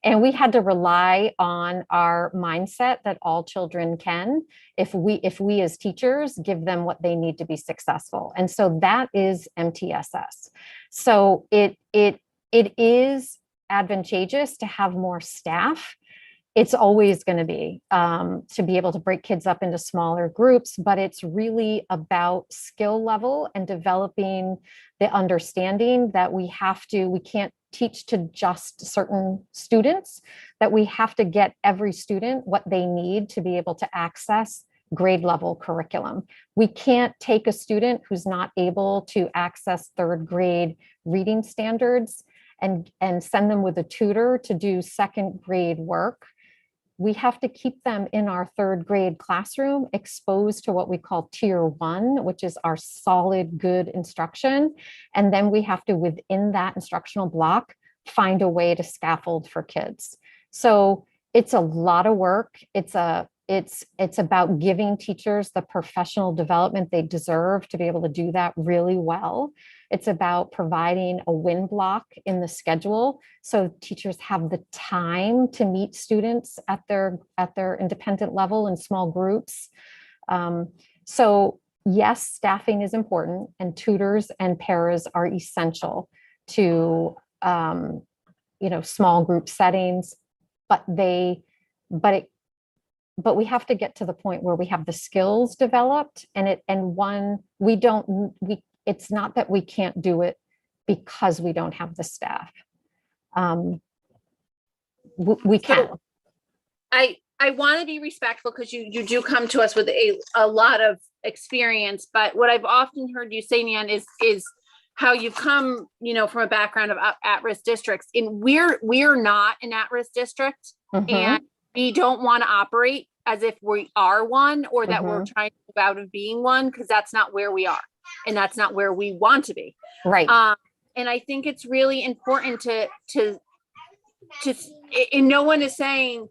And we had to rely on our mindset that all children can, if we as teachers give them what they need to be successful. And so that is MTSS. So it is advantageous to have more staff. It's always going to be able to break kids up into smaller groups, but it's really about skill level and developing the understanding that we can't teach to just certain students, that we have to get every student what they need to be able to access grade level curriculum. We can't take a student who's not able to access 3rd grade reading standards and send them with a tutor to do 2nd grade work. we have to keep them in our third grade classroom exposed to what we call tier 1, which is our solid, good instruction. And then we have to, within that instructional block, find a way to scaffold for kids. So it's a lot of work. It's about giving teachers the professional development they deserve to be able to do that really well. It's about providing a win block in the schedule so teachers have the time to meet students at their independent level in small groups. So yes, staffing is important, and tutors and paras are essential to small group settings, but we have to get to the point where we have the skills developed, it's not that we can't do it because we don't have the staff. We can. So I want to be respectful because you do come to us with a lot of experience, but what I've often heard you say, Nan, is how you've come, from a background of at-risk districts, and we're not an at-risk district, and we don't want to operate as if we are one, or that we're trying to move out of being one, because that's not where we are, and that's not where we want to be. Right. And I think it's really important to, and no one is saying,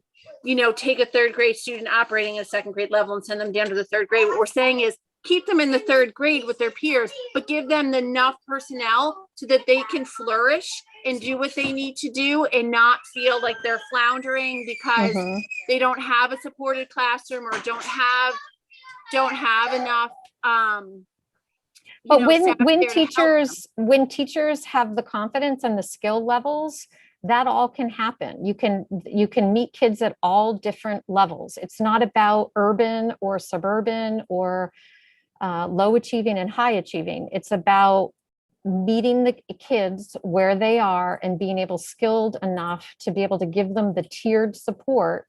take a third grade student operating at a second grade level and send them down to the third grade. What we're saying is keep them in the third grade with their peers, but give them enough personnel so that they can flourish and do what they need to do and not feel like they're floundering because they don't have a supported classroom or don't have enough. But when teachers have the confidence and the skill levels, that all can happen. You can meet kids at all different levels. It's not about urban or suburban or low achieving and high achieving. It's about meeting the kids where they are and being skilled enough to be able to give them the tiered support,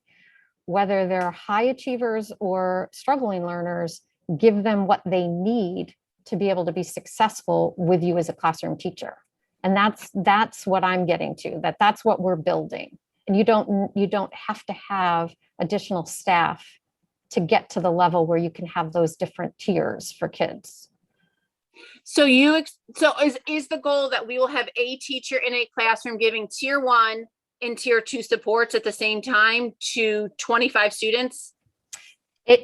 whether they're high achievers or struggling learners, give them what they need to be able to be successful with you as a classroom teacher. And that's what I'm getting to, that's what we're building. And you don't have to have additional staff to get to the level where you can have those different tiers for kids. So is the goal that we will have a teacher in a classroom giving tier 1 and tier 2 supports at the same time to 25 students?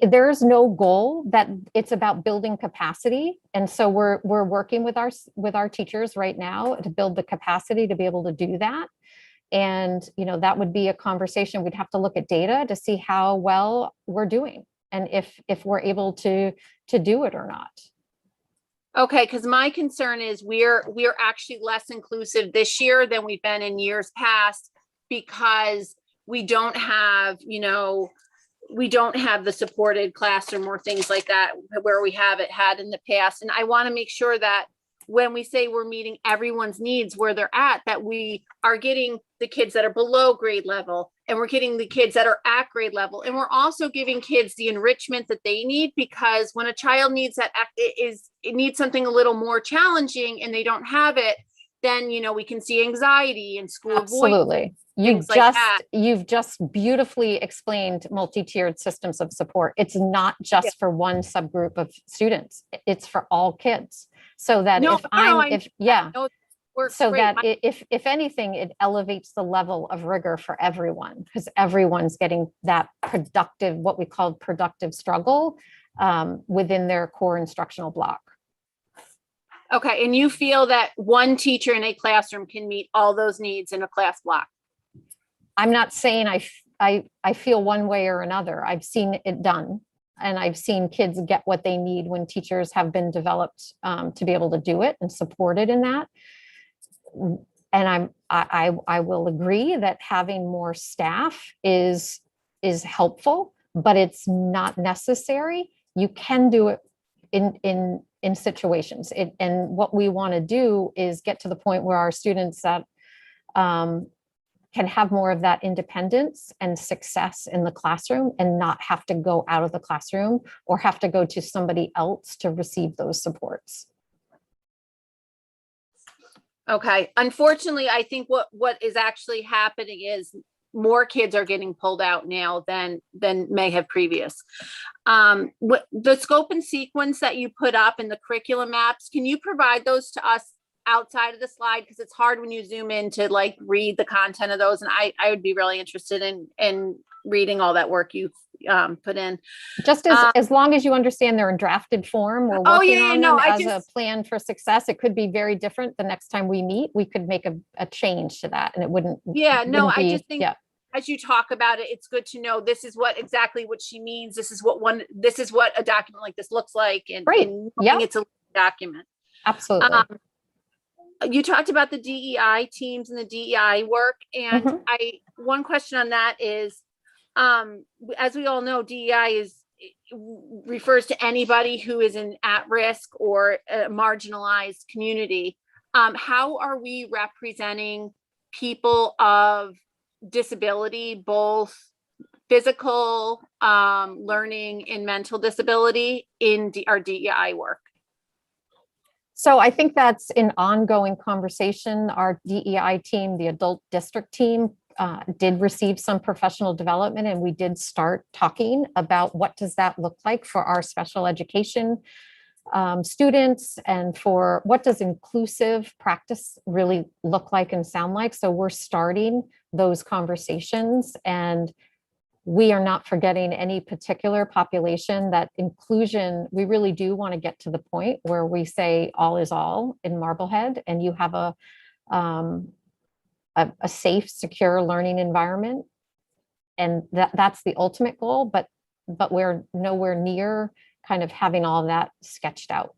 There's no goal. That it's about building capacity. And so we're working with our teachers right now to build the capacity to be able to do that. And, that would be a conversation. We'd have to look at data to see how well we're doing and if we're able to do it or not. Okay, because my concern is we're actually less inclusive this year than we've been in years past because we don't have, we don't have the supported classroom or things like that where we have had in the past. And I want to make sure that when we say we're meeting everyone's needs where they're at, that we are getting the kids that are below grade level and we're getting the kids that are at grade level. And we're also giving kids the enrichment that they need, because when a child needs it needs something a little more challenging and they don't have it, then, we can see anxiety and school Absolutely. You've just beautifully explained multi-tiered systems of support. It's not just for one subgroup of students. It's for all kids. So that if anything, it elevates the level of rigor for everyone, because everyone's getting that productive, what we call productive struggle within their core instructional block. Okay, and you feel that one teacher in a classroom can meet all those needs in a class block? I'm not saying I feel one way or another. I've seen it done, and I've seen kids get what they need when teachers have been developed to be able to do it and supported in that. And I will agree that having more staff is helpful, but it's not necessary. You can do it in situations. And what we want to do is get to the point where our students that can have more of that independence and success in the classroom and not have to go out of the classroom or have to go to somebody else to receive those supports. Okay. Unfortunately, I think what is actually happening is more kids are getting pulled out now than may have previous. What the scope and sequence that you put up in the curriculum maps, can you provide those to us outside of the slide? Because it's hard when you zoom in to like read the content of those. And I would be really interested in reading all that work you've put in. Just as long as you understand they're in drafted form, we're working on them as a plan for success. It could be very different the next time we meet. We could make a change to that, and it wouldn't. I just think as you talk about it, it's good to know this is exactly what she means. This is what a document like this looks like, and it's a document. Absolutely. You talked about the DEI teams and the DEI work, and one question on that is, as we all know, DEI refers to anybody who is in at-risk or a marginalized community. How are we representing people of disability, both physical, learning, and mental disability in our DEI work? So I think that's an ongoing conversation. Our DEI team, the adult district team, did receive some professional development, and we did start talking about what does that look like for our special education students, and for what does inclusive practice really look like and sound like. So we're starting those conversations, and we are not forgetting any particular population. That inclusion, we really do want to get to the point where we say all is all in Marblehead, and you have a safe, secure learning environment. And that's the ultimate goal, but we're nowhere near kind of having all that sketched out.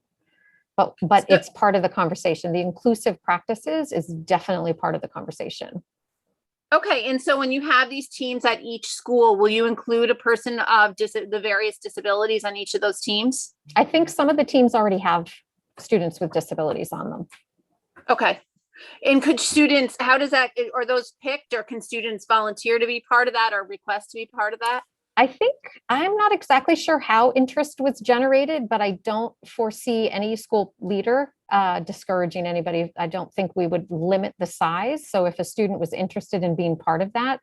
But it's part of the conversation. The inclusive practices is definitely part of the conversation. Okay, and so when you have these teams at each school, will you include a person of the various disabilities on each of those teams? I think some of the teams already have students with disabilities on them. Okay. And could students, how does that, are those picked, or can students volunteer to be part of that or request to be part of that? I think, I'm not exactly sure how interest was generated, but I don't foresee any school leader discouraging anybody. I don't think we would limit the size. So if a student was interested in being part of that,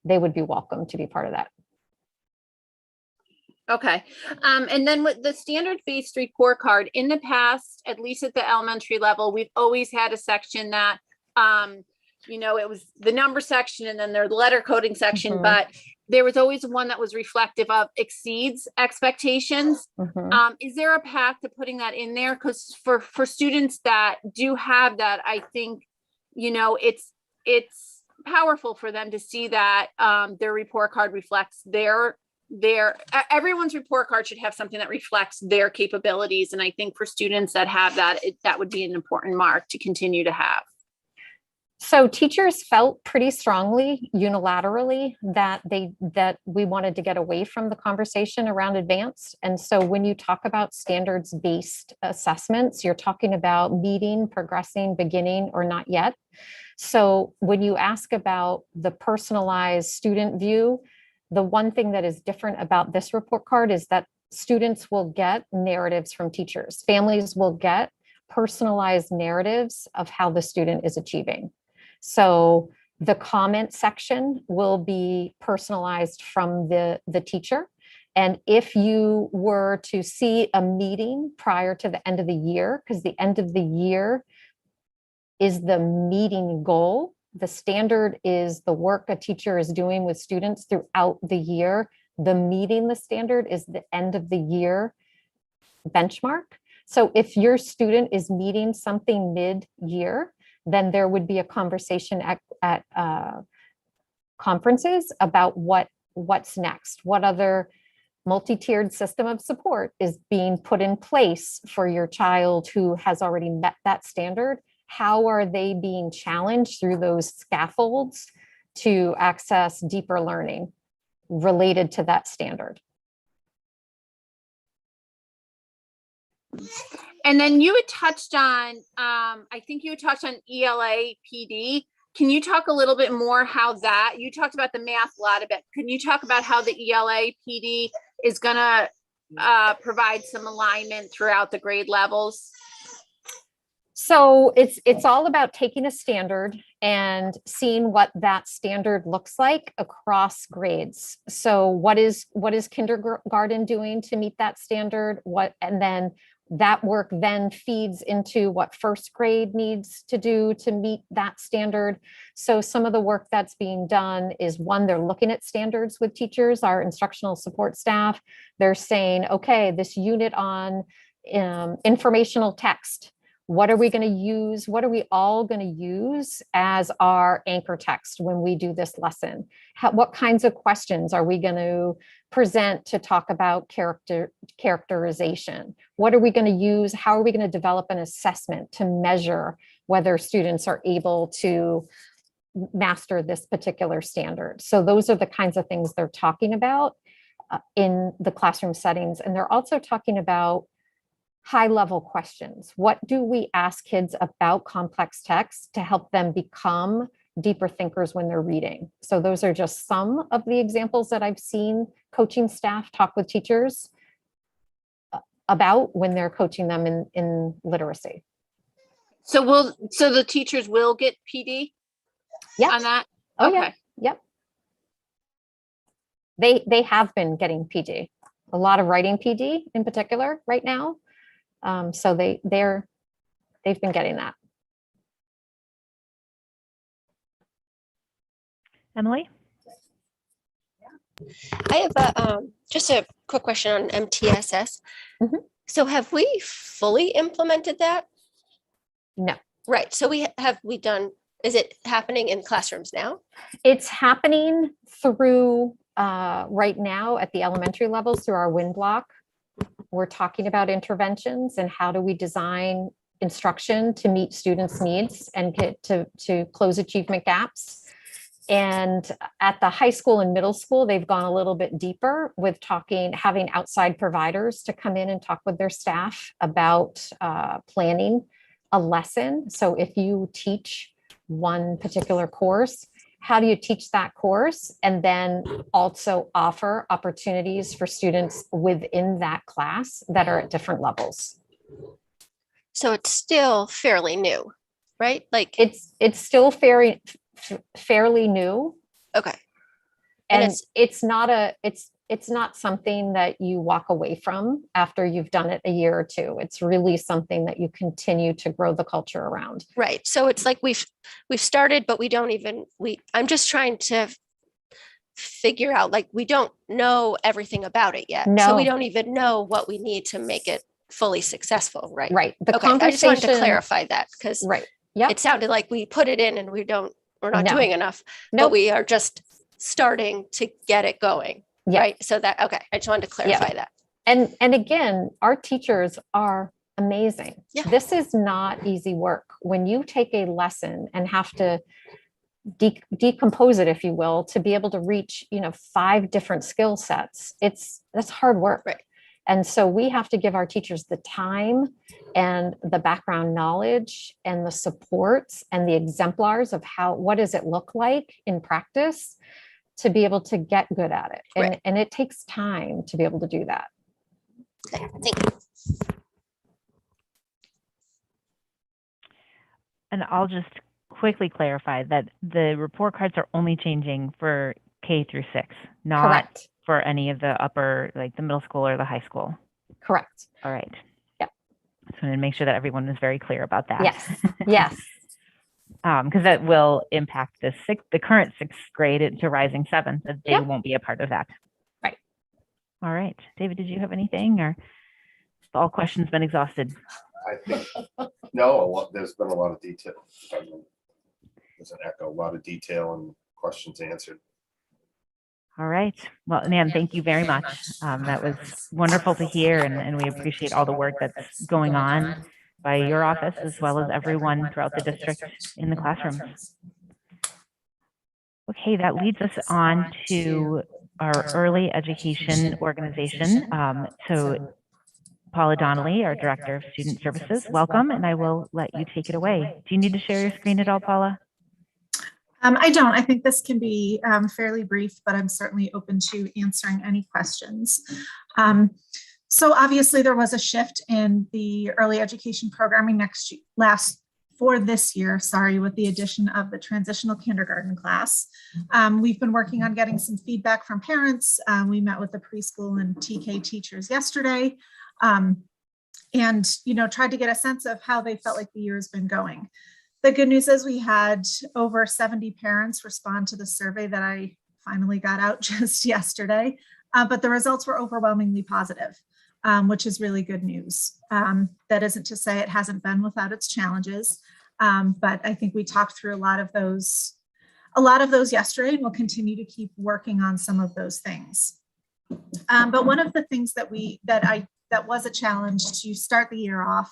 they would be welcome to be part of that. Okay. And then with the standard-based report card, in the past, at least at the elementary level, we've always had a section that, it was the number section and then their letter coding section, but there was always one that was reflective of exceeds expectations. Is there a path to putting that in there? Because for students that do have that, I think, it's powerful for them to see that their report card reflects everyone's report card should have something that reflects their capabilities. And I think for students that have that, that would be an important mark to continue to have. So teachers felt pretty strongly unilaterally that we wanted to get away from the conversation around advanced. And so when you talk about standards-based assessments, you're talking about meeting, progressing, beginning, or not yet. So when you ask about the personalized student view, the one thing that is different about this report card is that students will get narratives from teachers. Families will get personalized narratives of how the student is achieving. So the comment section will be personalized from the teacher. And if you were to see a meeting prior to the end of the year, because the end of the year is the meeting goal, the standard is the work a teacher is doing with students throughout the year. The meeting the standard is the end of the year benchmark. So if your student is meeting something mid-year, then there would be a conversation at conferences about what's next. What other multi-tiered system of support is being put in place for your child who has already met that standard? How are they being challenged through those scaffolds to access deeper learning related to that standard? And then you had touched on, I think you had touched on ELA PD. Can you talk a little bit more how that, you talked about the math a lot of it. Can you talk about how the ELA PD is gonna provide some alignment throughout the grade levels? So it's all about taking a standard and seeing what that standard looks like across grades. So what is kindergarten doing to meet that standard? And then that work then feeds into what first grade needs to do to meet that standard. So some of the work that's being done is, one, they're looking at standards with teachers, our instructional support staff. They're saying, okay, this unit on informational text, what are we going to use? What are we all going to use as our anchor text when we do this lesson? What kinds of questions are we going to present to talk about characterization? What are we going to use? How are we going to develop an assessment to measure whether students are able to master this particular standard? So those are the kinds of things they're talking about in the classroom settings. And they're also talking about high-level questions. What do we ask kids about complex text to help them become deeper thinkers when they're reading? So those are just some of the examples that I've seen coaching staff talk with teachers about when they're coaching them in literacy. So the teachers will get PD on that? Oh, okay. Yeah. Yep. They have been getting PD, a lot of writing PD in particular right now. So they've been getting that. Emily? I have just a quick question on MTSS. Mm-hmm. So have we fully implemented that? No. Right. So is it happening in classrooms now? It's happening through right now at the elementary levels through our WIN block. We're talking about interventions and how do we design instruction to meet students' needs and get to close achievement gaps. And at the high school and middle school, they've gone a little bit deeper with having outside providers to come in and talk with their staff about planning a lesson. So if you teach one particular course, how do you teach that course and then also offer opportunities for students within that class that are at different levels? So it's still fairly new, right? Like it's still fairly new. Okay. And it's not something that you walk away from after you've done it a year or two. It's really something that you continue to grow the culture around. Right. So it's like we've started, but I'm just trying to figure out, like, we don't know everything about it yet. No. So we don't even know what we need to make it fully successful. Right. Right. Okay. I just wanted to clarify that because right. Yeah. It sounded like we put it in and we're not No. doing enough, Nope. but we are just starting to get it going. Yeah. Right. So I just wanted to clarify that. And again, our teachers are amazing. Yeah. This is not easy work. When you take a lesson and have to decompose it, if you will, to be able to reach, 5 different skill sets, that's hard work. Right. And so we have to give our teachers the time and the background knowledge and the supports and the exemplars of what does it look like in practice to be able to get good at it. Right. And it takes time to be able to do that. Okay, thank you. And I'll just quickly clarify that the report cards are only changing for K through 6, not Correct. for any of the upper, like the middle school or the high school. Correct. All right. Yeah. Just wanted to make sure that everyone was very clear about that. Yes. Yes. Because that will impact the current 6th grade into rising 7th, that they won't be a part of that. Right. All right. David, did you have anything, or all questions been exhausted? I think, no, there's been a lot of detail. There's an echo, a lot of detail and questions answered. All right. Well, Nan, thank you very much. That was wonderful to hear, and we appreciate all the work that's going on by your office as well as everyone throughout the district in the classrooms. Okay, that leads us on to our early education organization. So Paula Donnelly, our Director of Student Services, welcome, and I will let you take it away. Do you need to share your screen at all, Paula? I don't. I think this can be fairly brief, but I'm certainly open to answering any questions. So obviously there was a shift in the early education programming last for this year, sorry, with the addition of the transitional kindergarten class. We've been working on getting some feedback from parents. We met with the preschool and TK teachers yesterday, and tried to get a sense of how they felt like the year has been going. The good news is we had over 70 parents respond to the survey that I finally got out just yesterday, but the results were overwhelmingly positive, which is really good news. That isn't to say it hasn't been without its challenges, but I think we talked through a lot of those yesterday, and we'll continue to keep working on some of those things. But one of the things that was a challenge to start the year off,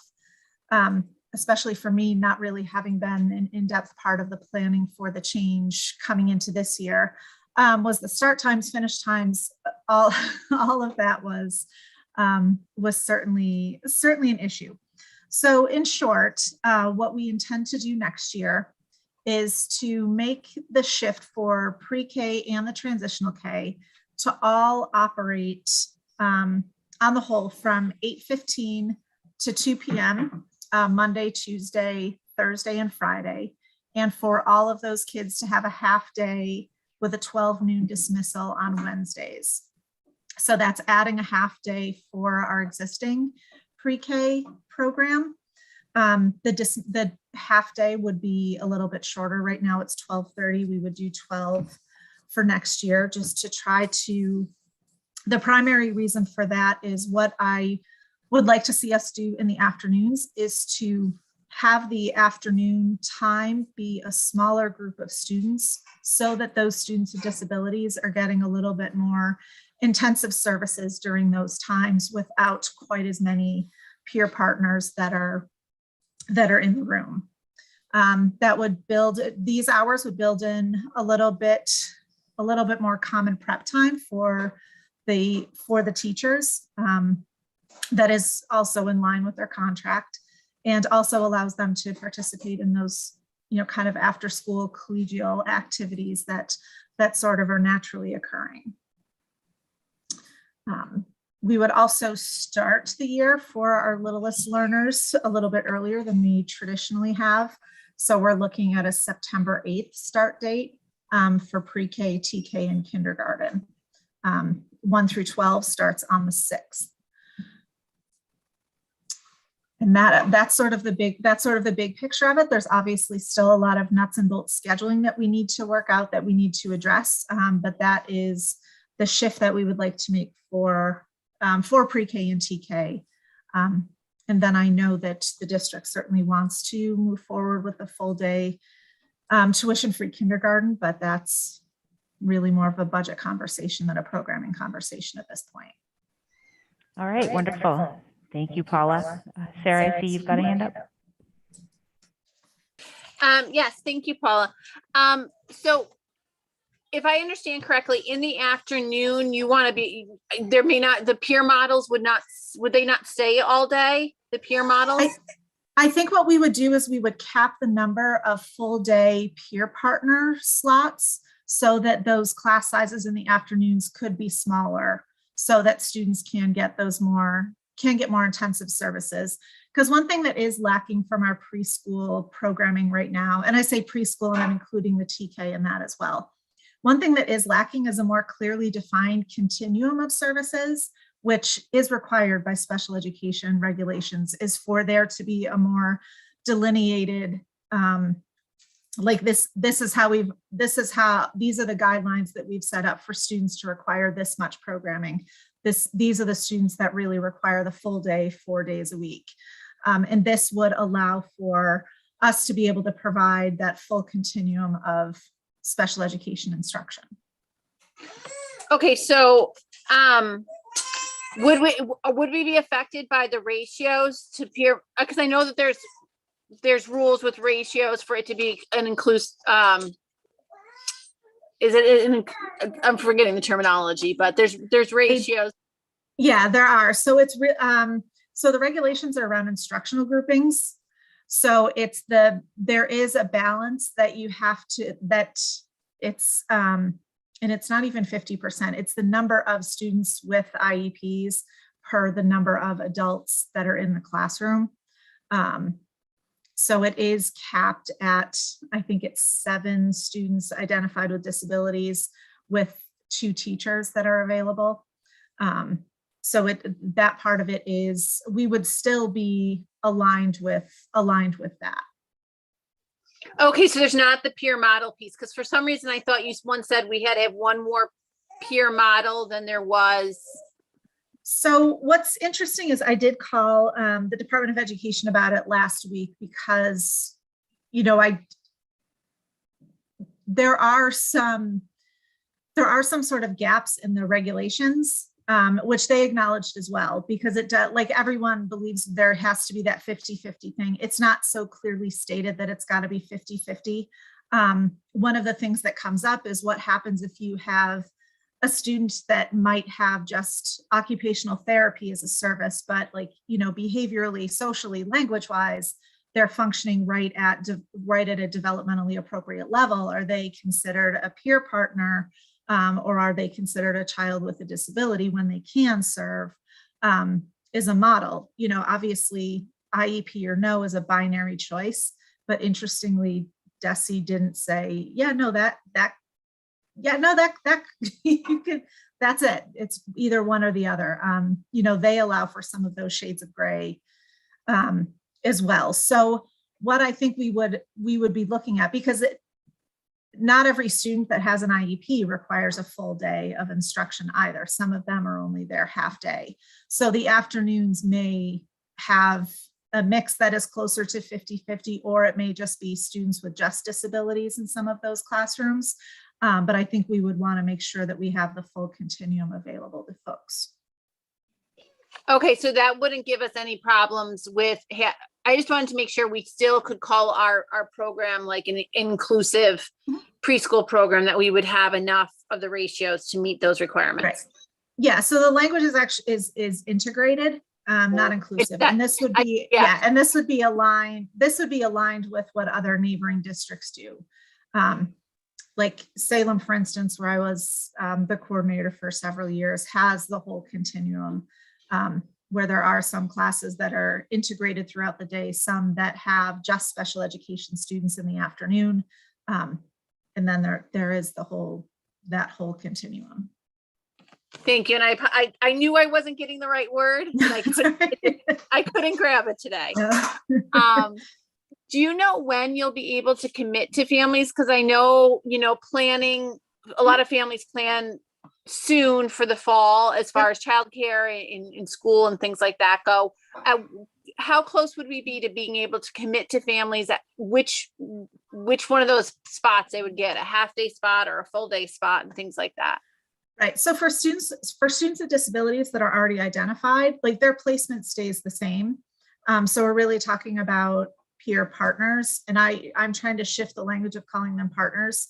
especially for me, not really having been an in-depth part of the planning for the change coming into this year, was the start times, finish times. All of that was certainly an issue. So in short, what we intend to do next year is to make the shift for pre-K and the transitional K to all operate on the whole from 8:15 to 2 p.m. Monday, Tuesday, Thursday, and Friday, and for all of those kids to have a half day with a 12 noon dismissal on Wednesdays. So that's adding a half day for our existing pre-K program. The half day would be a little bit shorter. Right now it's 12:30. We would do 12 for next year, just to try to, the primary reason for that is what I would like to see us do in the afternoons is to have the afternoon time be a smaller group of students so that those students with disabilities are getting a little bit more intensive services during those times without quite as many peer partners that are in the room. These hours would build in a little bit more common prep time for the teachers. That is also in line with their contract, and also allows them to participate in those, kind of after school collegial activities that sort of are naturally occurring. We would also start the year for our littlest learners a little bit earlier than we traditionally have. So we're looking at a September 8th start date for pre-K, TK, and kindergarten. 1 through 12 starts on the 6th. And that's sort of the big picture of it. There's obviously still a lot of nuts and bolts scheduling that we need to work out, that we need to address, but that is the shift that we would like to make for pre-K and TK. And then I know that the district certainly wants to move forward with a full day tuition-free kindergarten, but that's really more of a budget conversation than a programming conversation at this point. All right, wonderful. Thank you, Paula. Sarah, I see you've got a hand up. Yes, thank you, Paula. So if I understand correctly, in the afternoon, you want to be, the peer models would they not stay all day, the peer models? I think what we would do is we would cap the number of full day peer partner slots so that those class sizes in the afternoons could be smaller, so that students can get more intensive services. Because one thing that is lacking from our preschool programming right now, and I say preschool and I'm including the TK in that as well. One thing that is lacking is a more clearly defined continuum of services, which is required by special education regulations, is for there to be a more delineated, like these are the guidelines that we've set up for students to require this much programming. These are the students that really require the full day, 4 days a week. And this would allow for us to be able to provide that full continuum of special education instruction. Okay, so would we be affected by the ratios to peer? Because I know that there's rules with ratios for it to be an inclusive. I'm forgetting the terminology, but there's ratios. Yeah, there are. So it's so the regulations are around instructional groupings. So there is a balance that you have to, and it's not even 50%. It's the number of students with IEPs per the number of adults that are in the classroom. So it is capped at, I think it's 7 students identified with disabilities with 2 teachers that are available. So that part of it is, we would still be aligned with that. Okay, so there's not the peer model piece, because for some reason I thought you once said we had to have one more peer model than there was. So what's interesting is I did call the Department of Education about it last week, because, you know, there are some sort of gaps in the regulations, which they acknowledged as well, because it does, like, everyone believes there has to be that 50-50 thing. It's not so clearly stated that it's got to be 50-50. One of the things that comes up is what happens if you have a student that might have just occupational therapy as a service, but, like, you know, behaviorally, socially, language-wise, they're functioning right at a developmentally appropriate level. Are they considered a peer partner, or are they considered a child with a disability when they can serve, is a model? You know, obviously IEP or no is a binary choice, but interestingly, DESE didn't say, yeah, no, you could, that's it. It's either one or the other. You know, they allow for some of those shades of gray as well. So what I think we would be looking at, because not every student that has an IEP requires a full day of instruction either. Some of them are only there half day. So the afternoons may have a mix that is closer to 50-50, or it may just be students with just disabilities in some of those classrooms. But I think we would want to make sure that we have the full continuum available to folks. Okay, so that wouldn't give us any problems with, I just wanted to make sure we still could call our program like an inclusive preschool program, that we would have enough of the ratios to meet those requirements. Right. Yeah, so the language is actually is integrated, not inclusive. And this would be, and this would be aligned with what other neighboring districts do. Like Salem, for instance, where I was the coordinator for several years, has the whole continuum, where there are some classes that are integrated throughout the day, some that have just special education students in the afternoon. And then there is that whole continuum. Thank you. And I knew I wasn't getting the right word, but I couldn't grab it today. Do you know when you'll be able to commit to families? Because I know, you know, planning, a lot of families plan soon for the fall as far as childcare in school and things like that go. How close would we be to being able to commit to families at which one of those spots they would get, a half day spot or a full day spot and things like that? Right. So for students with disabilities that are already identified, like, their placement stays the same. So we're really talking about peer partners, and I'm trying to shift the language of calling them partners,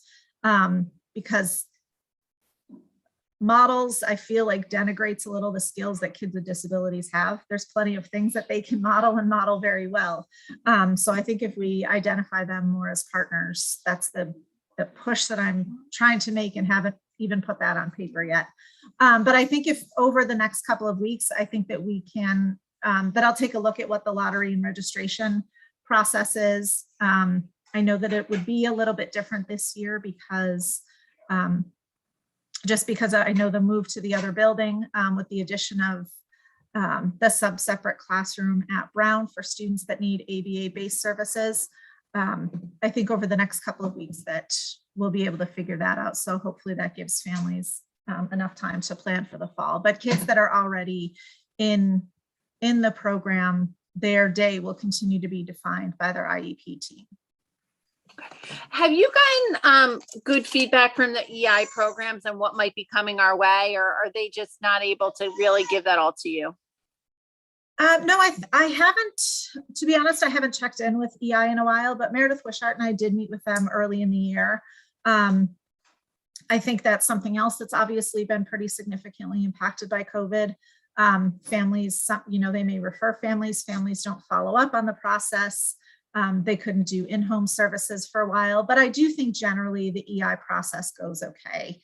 because models, I feel like, denigrates a little the skills that kids with disabilities have. There's plenty of things that they can model and model very well. So I think if we identify them more as partners, that's the push that I'm trying to make, and haven't even put that on paper yet. But I think if over the next couple of weeks, I think that we can, that I'll take a look at what the lottery and registration process is. I know that it would be a little bit different this year because just because I know the move to the other building with the addition of the separate classroom at Brown for students that need ABA-based services. I think over the next couple of weeks that we'll be able to figure that out. So hopefully that gives families enough time to plan for the fall. But kids that are already in the program, their day will continue to be defined by their IEP team. Have you gotten good feedback from the EI programs on what might be coming our way, or are they just not able to really give that all to you? No, I haven't, to be honest, I haven't checked in with EI in a while, but Meredith Wishart and I did meet with them early in the year. I think that's something else that's obviously been pretty significantly impacted by COVID. Families, you know, they may refer families don't follow up on the process. They couldn't do in-home services for a while, but I do think generally the EI process goes okay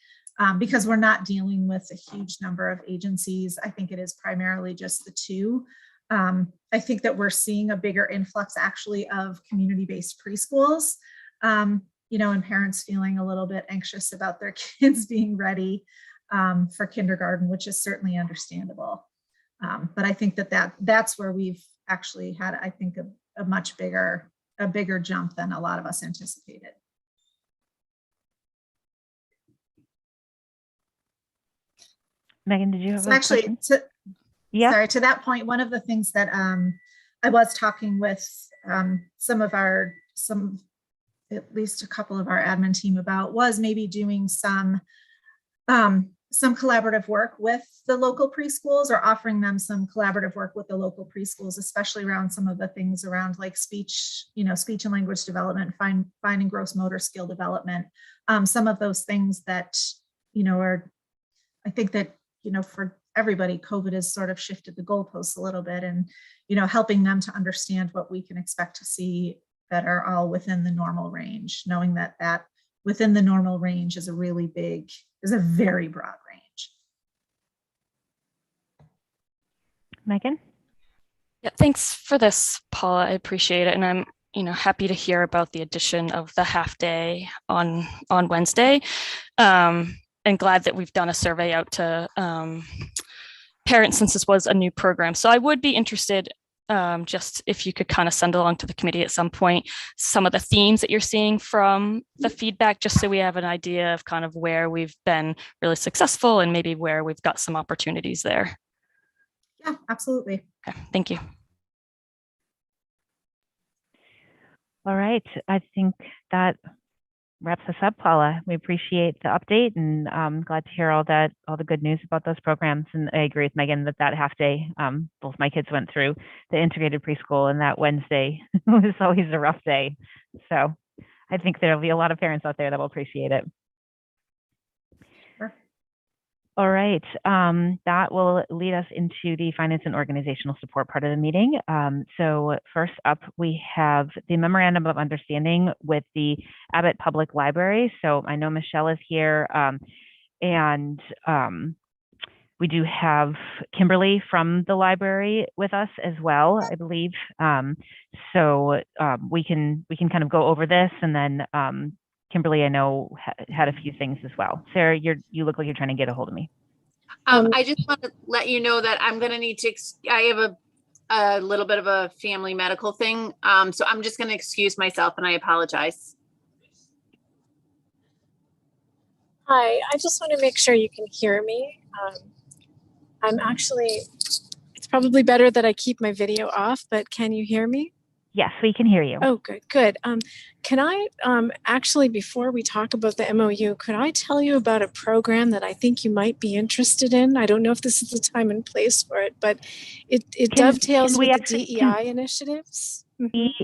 because we're not dealing with a huge number of agencies. I think it is primarily just the 2. I think that we're seeing a bigger influx actually of community-based preschools, and parents feeling a little bit anxious about their kids being ready for kindergarten, which is certainly understandable. But I think that's where we've actually had, I think, a much bigger jump than a lot of us anticipated. Megan, did you have So a actually, question? Sorry, to that point, one of the things that I was talking with at least a couple of our admin team about was maybe doing some collaborative work with the local preschools, or offering them some collaborative work with the local preschools, especially around some of the things around like speech and language development, fine and gross motor skill development. Some of those things that, are, I think that, for everybody, COVID has sort of shifted the goalposts a little bit, and, helping them to understand what we can expect to see that are all within the normal range, knowing that within the normal range is a very broad range. Megan? Yeah, thanks for this, Paula. I appreciate it. And I'm, happy to hear about the addition of the half day on Wednesday. And glad that we've done a survey out to parents since this was a new program. So I would be interested, just if you could kind of send along to the committee at some point some of the themes that you're seeing from the feedback, just so we have an idea of kind of where we've been really successful and maybe where we've got some opportunities there. Yeah, absolutely. Okay, thank you. All right, I think that wraps us up, Paula. We appreciate the update, and glad to hear all the good news about those programs. And I agree with Megan that half day, both my kids went through the integrated preschool, and that Wednesday was always a rough day. So I think there'll be a lot of parents out there that will appreciate it. Sure. All right, that will lead us into the finance and organizational support part of the meeting. So first up, we have the memorandum of understanding with the Abbott Public Library. So I know Michelle is here, and we do have Kimberly from the library with us as well, I believe. So we can kind of go over this, and then Kimberly, I know, had a few things as well. Sarah, you look like you're trying to get a hold of me. I just want to let you know that I'm going to need to, I have a little bit of a family medical thing. So I'm just going to excuse myself, and I apologize. Hi, I just want to make sure you can hear me. It's probably better that I keep my video off, but can you hear me? Yes, we can hear you. Oh, good. Can I actually, before we talk about the MOU, could I tell you about a program that I think you might be interested in? I don't know if this is the time and place for it, but it dovetails with the DEI initiatives.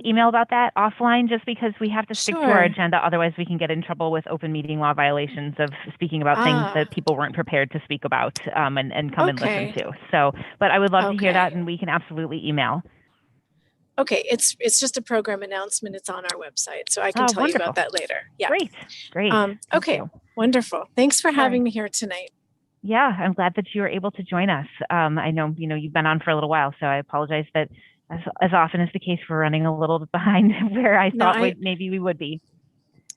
Email about that offline, just because we have to stick to our agenda. Otherwise, we can get in trouble with open meeting law violations of speaking about things that people weren't prepared to speak about and come and listen to. So, but I would love to hear that, and we can absolutely email. Okay, it's just a program announcement. It's on our website, so I can tell you about that later. Yeah. Great. Okay, wonderful. Thanks for having me here tonight. Yeah, I'm glad that you were able to join us. I know, you've been on for a little while, so I apologize that as often is the case, we're running a little bit behind where I thought maybe we would be.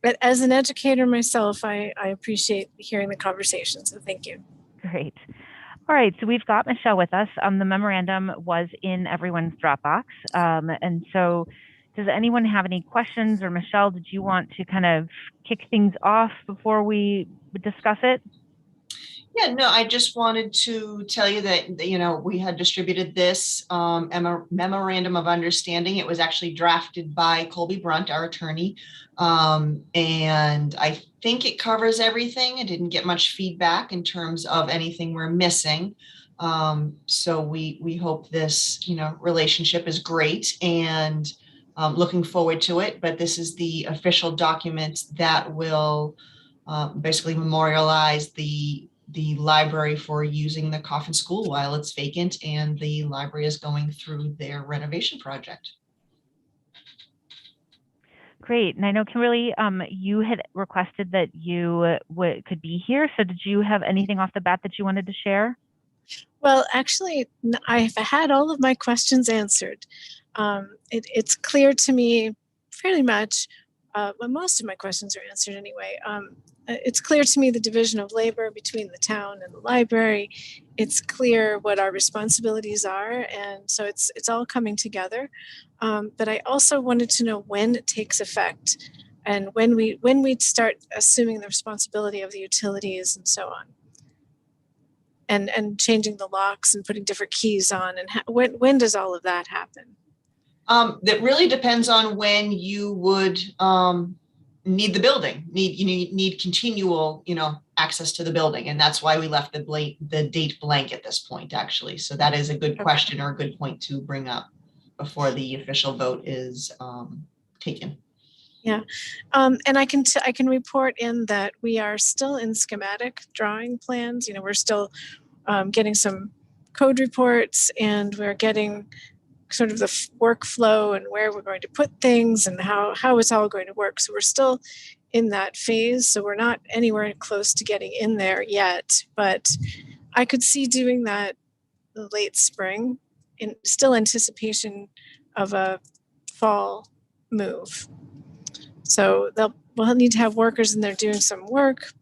But as an educator myself, I appreciate hearing the conversation, so thank you. Great. All right, so we've got Michelle with us. The memorandum was in everyone's Dropbox. And so does anyone have any questions? Or Michelle, did you want to kind of kick things off before we discuss it? Yeah, no, I just wanted to tell you that, we had distributed this memorandum of understanding. It was actually drafted by Colby Brunt, our attorney. And I think it covers everything. I didn't get much feedback in terms of anything we're missing. So we hope this, relationship is great, and looking forward to it. But this is the official document that will basically memorialize the library for using the Coffin School while it's vacant and the library is going through their renovation project. Great. And I know, Kimberly, you had requested that you could be here. So did you have anything off the bat that you wanted to share? Well, actually, I've had all of my questions answered. It's clear to me fairly much, well, most of my questions are answered anyway. It's clear to me the division of labor between the town and the library. It's clear what our responsibilities are, and so it's all coming together. But I also wanted to know when it takes effect, and when we start assuming the responsibility of the utilities and so on. And changing the locks and putting different keys on, and when does all of that happen? That really depends on when you would need the building, need continual, access to the building. And that's why we left the date blank at this point, actually. So that is a good question or a good point to bring up before the official vote is taken. Yeah, and I can report in that we are still in schematic drawing plans. We're still getting some code reports, and we're getting sort of the workflow and where we're going to put things and how it's all going to work. So we're still in that phase. So we're not anywhere close to getting in there yet, but I could see doing that late spring in still anticipation of a fall move. So we'll need to have workers in there doing some work,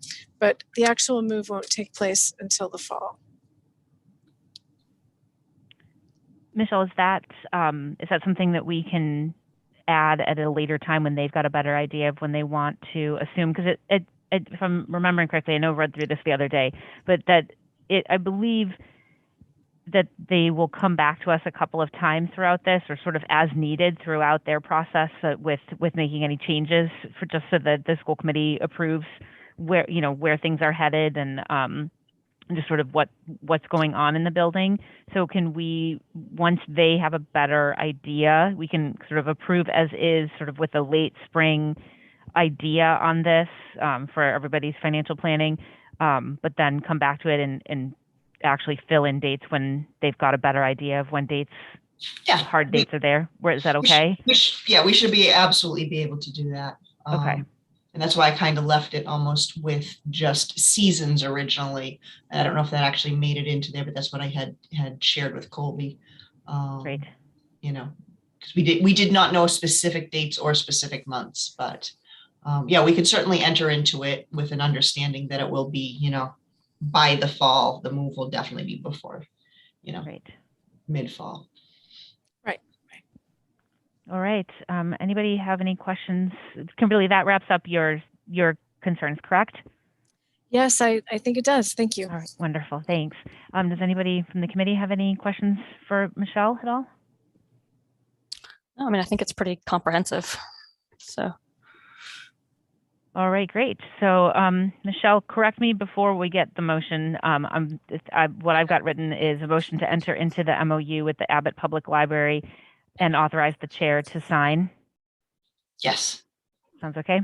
but the actual move won't take place until the fall. Michelle, is that something that we can add at a later time when they've got a better idea of when they want to assume? Because if I'm remembering correctly, I know I read through this the other day, but I believe that they will come back to us a couple of times throughout this, or sort of as needed throughout their process with making any changes, for just so that the school committee approves where things are headed, and just sort of what's going on in the building. So can we, once they have a better idea, we can sort of approve as is, sort of with a late spring idea on this for everybody's financial planning, but then come back to it and actually fill in dates when they've got a better idea of when hard dates are there. Is that okay? We should absolutely be able to do that. Okay. And that's why I kind of left it almost with just seasons originally. And I don't know if that actually made it into there, but that's what I had shared with Colby. Great. Because we did not know specific dates or specific months, but we could certainly enter into it with an understanding that it will be, by the fall. The move will definitely be before, Right. mid-fall. Right. All right. Anybody have any questions? Kimberly, that wraps up your concerns, correct? Yes, I think it does. Thank you. All right. Wonderful. Thanks. Does anybody from the committee have any questions for Michelle at all? No, I think it's pretty comprehensive. So. All right, great. So, Michelle, correct me before we get the motion. What I've got written is a motion to enter into the MOU with the Abbott Public Library and authorize the chair to sign. Yes. Sounds okay?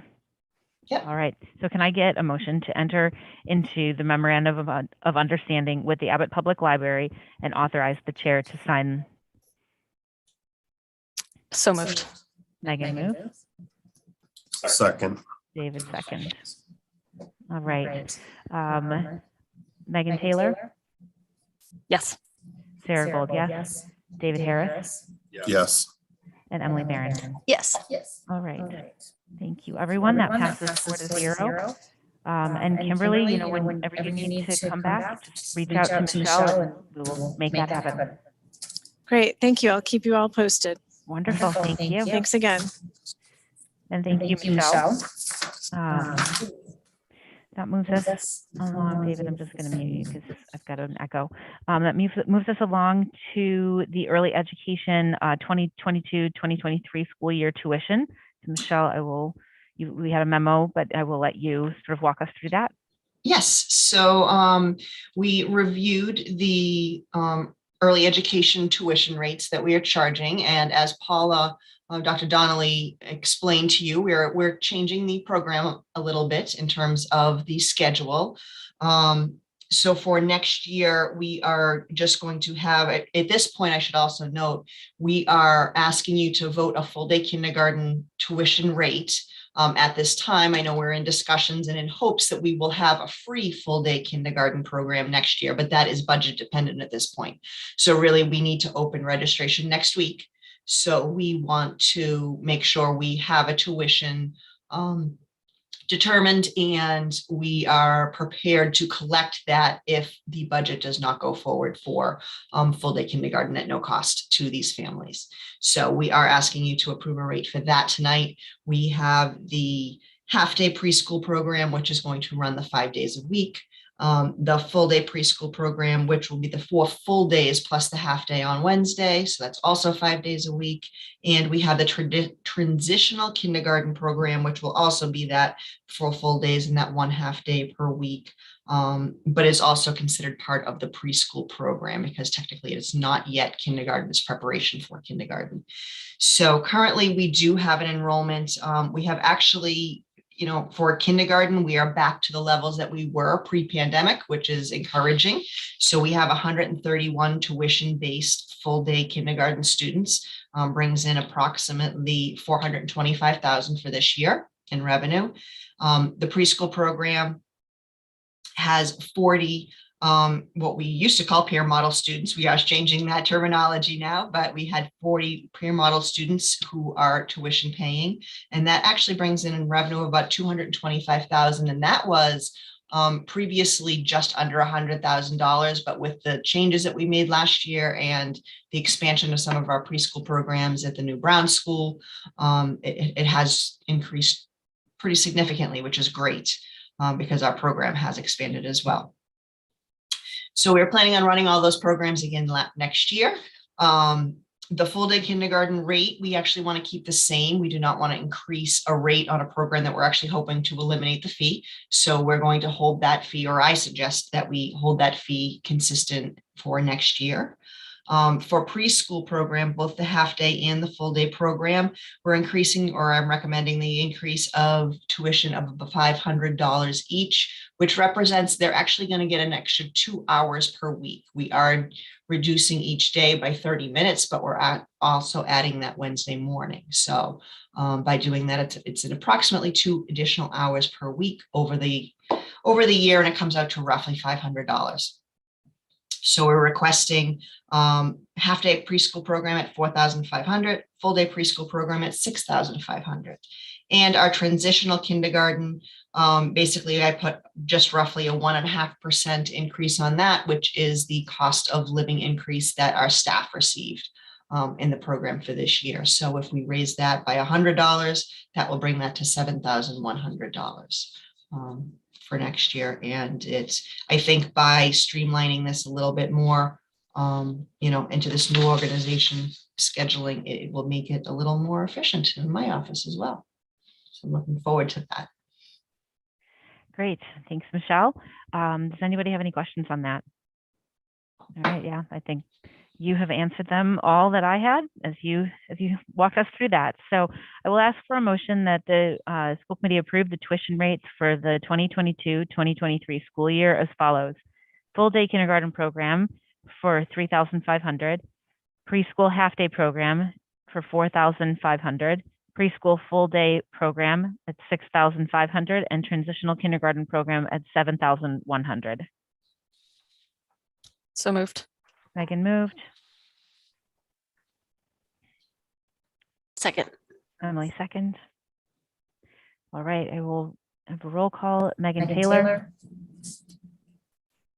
Yeah. All right. So can I get a motion to enter into the memorandum of understanding with the Abbott Public Library and authorize the chair to sign? So moved. Megan moves. Second. David second. All right. Megan Taylor? Yes. Sarah Gold, yes. David Harris? Yes. And Emily Barron? Yes. All right. Thank you, everyone. That passes 4-0. And Kimberly, whenever you need to come back, just reach out to Michelle and we will make that happen. Great. Thank you. I'll keep you all posted. Wonderful. Thank you. Thanks again. And thank you, Michelle. That moves us along. David, I'm just going to mute you because I've got an echo. That moves us along to the early education 2022-2023 school year tuition. So Michelle, we had a memo, but I will let you sort of walk us through that. Yes. So we reviewed the early education tuition rates that we are charging. And as Paula, Dr. Donnelly explained to you, we're changing the program a little bit in terms of the schedule. So for next year, we are just going to have, at this point, I should also note, we are asking you to vote a full day kindergarten tuition rate At this time, I know we're in discussions and in hopes that we will have a free full-day kindergarten program next year, but that is budget dependent at this point. So really, we need to open registration next week. So we want to make sure we have a tuition determined, and we are prepared to collect that if the budget does not go forward for full day kindergarten at no cost to these families. So we are asking you to approve a rate for that tonight. We have the half-day preschool program, which is going to run the 5 days a week. The full day preschool program, which will be the 4 full days plus the half day on Wednesday. So that's also 5 days a week. And we have the transitional kindergarten program, which will also be that 4 full days and that 1 half day per week. But it's also considered part of the preschool program because technically it's not yet kindergarten, it's preparation for kindergarten. So currently we do have an enrollment. We have actually, for kindergarten, we are back to the levels that we were pre-pandemic, which is encouraging. So we have 131 tuition-based full-day kindergarten students, brings in approximately $425,000 for this year in revenue. The preschool program has 40 what we used to call peer model students. We are changing that terminology now, but we had 40 peer model students who are tuition paying. And that actually brings in revenue of about $225,000. And that was previously just under $100,000. But with the changes that we made last year and the expansion of some of our preschool programs at the new Brown School, it has increased pretty significantly, which is great because our program has expanded as well. So we're planning on running all those programs again next year. The full day kindergarten rate, we actually want to keep the same. We do not want to increase a rate on a program that we're actually hoping to eliminate the fee. So we're going to hold that fee, or I suggest that we hold that fee consistent for next year. For preschool program, both the half day and the full day program, we're increasing, or I'm recommending the increase of tuition of $500 each, which represents they're actually going to get an extra 2 hours per week. We are reducing each day by 30 minutes, but we're also adding that Wednesday morning. So by doing that, it's an approximately 2 additional hours per week over the year, and it comes out to roughly $500. So we're requesting half-day preschool program at $4,500, full-day preschool program at $6,500. And our transitional kindergarten, basically I put just roughly a 1.5% increase on that, which is the cost of living increase that our staff received in the program for this year. So if we raise that by $100, that will bring that to $7,100. For next year. And I think by streamlining this a little bit more, into this new organization scheduling, it will make it a little more efficient in my office as well. So I'm looking forward to that. Great. Thanks, Michelle. Does anybody have any questions on that? All right. Yeah, I think you have answered them all that I had as you walked us through that. So I will ask for a motion that the school committee approve the tuition rates for the 2022-2023 school year as follows. Full day kindergarten program for $3,500, preschool half day program for $4,500, preschool full day program at $6,500, and transitional kindergarten program at $7,100. So moved. Megan moved. Second. Emily second. All right, I will have a roll call. Megan Taylor.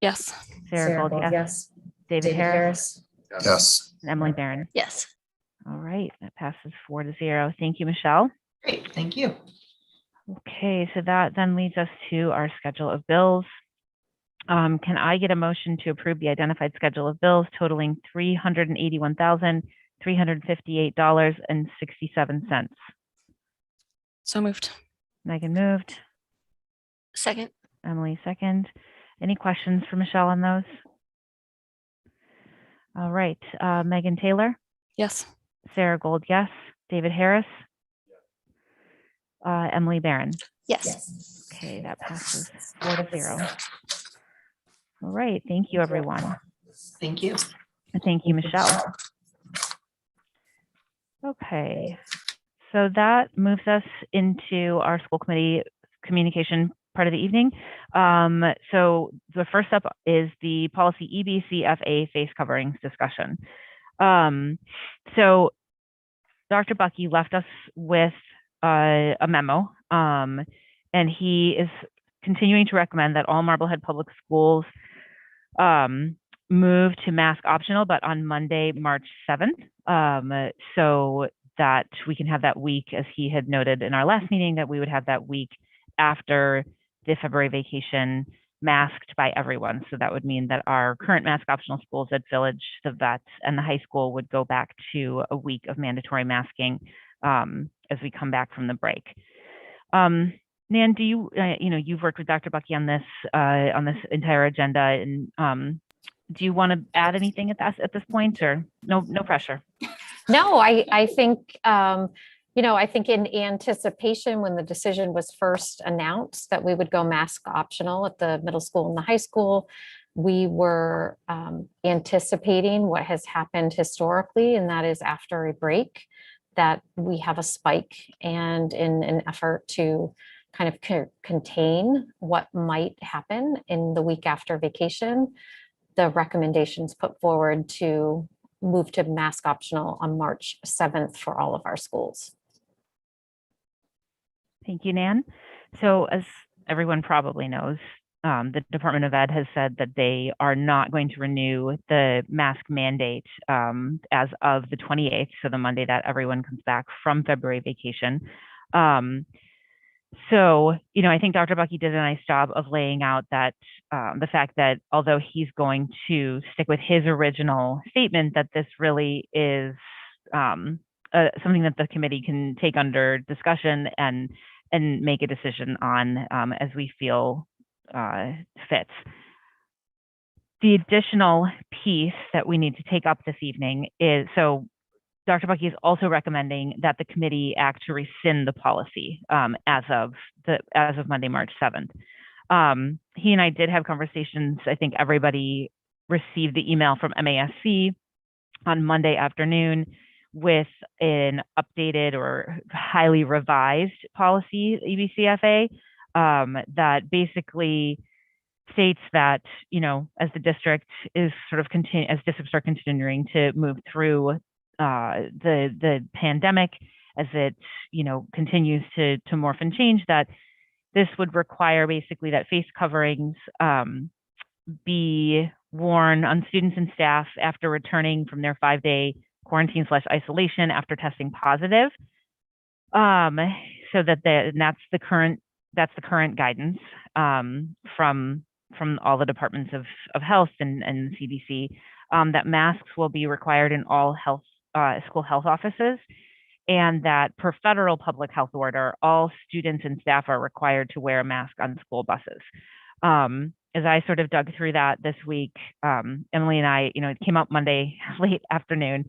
Yes. Sarah Gold, yes. David Harris. Yes. And Emily Barron. Yes. All right, that passes 4-0. Thank you, Michelle. Great, thank you. Okay, so that then leads us to our schedule of bills. Can I get a motion to approve the identified schedule of bills totaling $381,358.67? So moved. Megan moved. Second. Emily second. Any questions for Michelle on those? All right, Megan Taylor. Yes. Sarah Gold, yes. David Harris. Emily Barron. Yes. Okay, that passes 4-0. All right, thank you, everyone. Thank you. And thank you, Michelle. Okay, So that moves us into our school committee communication part of the evening. So the first up is the policy EBCFA face coverings discussion. So Dr. Bucky left us with a memo, and he is continuing to recommend that all Marblehead Public Schools move to mask optional, but on Monday, March 7th, so that we can have that week, as he had noted in our last meeting, that we would have that week after the February vacation masked by everyone. So that would mean that our current mask optional schools at Village, the Vets, and the high school would go back to a week of mandatory masking as we come back from the break. Nan, do you, you've worked with Dr. Bucky on this entire agenda, and do you want to add anything at this point, or no pressure? No, I think, I think in anticipation, when the decision was first announced that we would go mask optional at the middle school and the high school, we were anticipating what has happened historically, and that is after a break that we have a spike, and in an effort to kind of contain what might happen in the week after vacation, the recommendations put forward to move to mask optional on March 7th for all of our schools. Thank you, Nan. So as everyone probably knows, the Department of Ed has said that they are not going to renew the mask mandate as of the 28th, so the Monday that everyone comes back from February vacation. So, I think Dr. Bucky did a nice job of laying out that the fact that although he's going to stick with his original statement, that this really is something that the committee can take under discussion and make a decision on as we feel fits. The additional piece that we need to take up this evening is, so Dr. Bucky is also recommending that the committee act to rescind the policy as of Monday, March 7th. He and I did have conversations. I think everybody received the email from MASC on Monday afternoon with an updated or highly revised policy, EBCFA, that basically states that, as the district is as districts are continuing to move through the pandemic, as it continues to morph and change, that this would require basically that face coverings be worn on students and staff after returning from their 5-day quarantine/isolation after testing positive. So that's the current guidance from all the departments of health and CDC, that masks will be required in all school health offices, and that per federal public health order, all students and staff are required to wear a mask on school buses. As I sort of dug through that this week, Emily and I, it came out Monday late afternoon,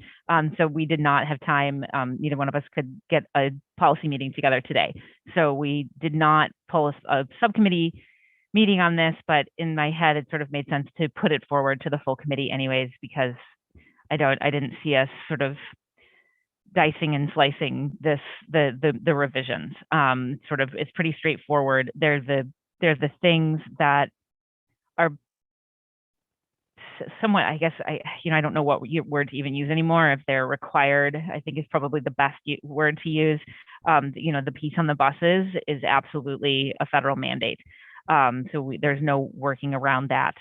so we did not have time. Neither one of us could get a policy meeting together today, so we did not pull a subcommittee meeting on this. But in my head, it sort of made sense to put it forward to the full committee anyways, because I didn't see us sort of dicing and slicing the revisions. It's pretty straightforward. There's the things that are somewhat, I guess, I don't know what word to even use anymore. If they're required, I think is probably the best word to use. The piece on the buses is absolutely a federal mandate. So there's no working around that.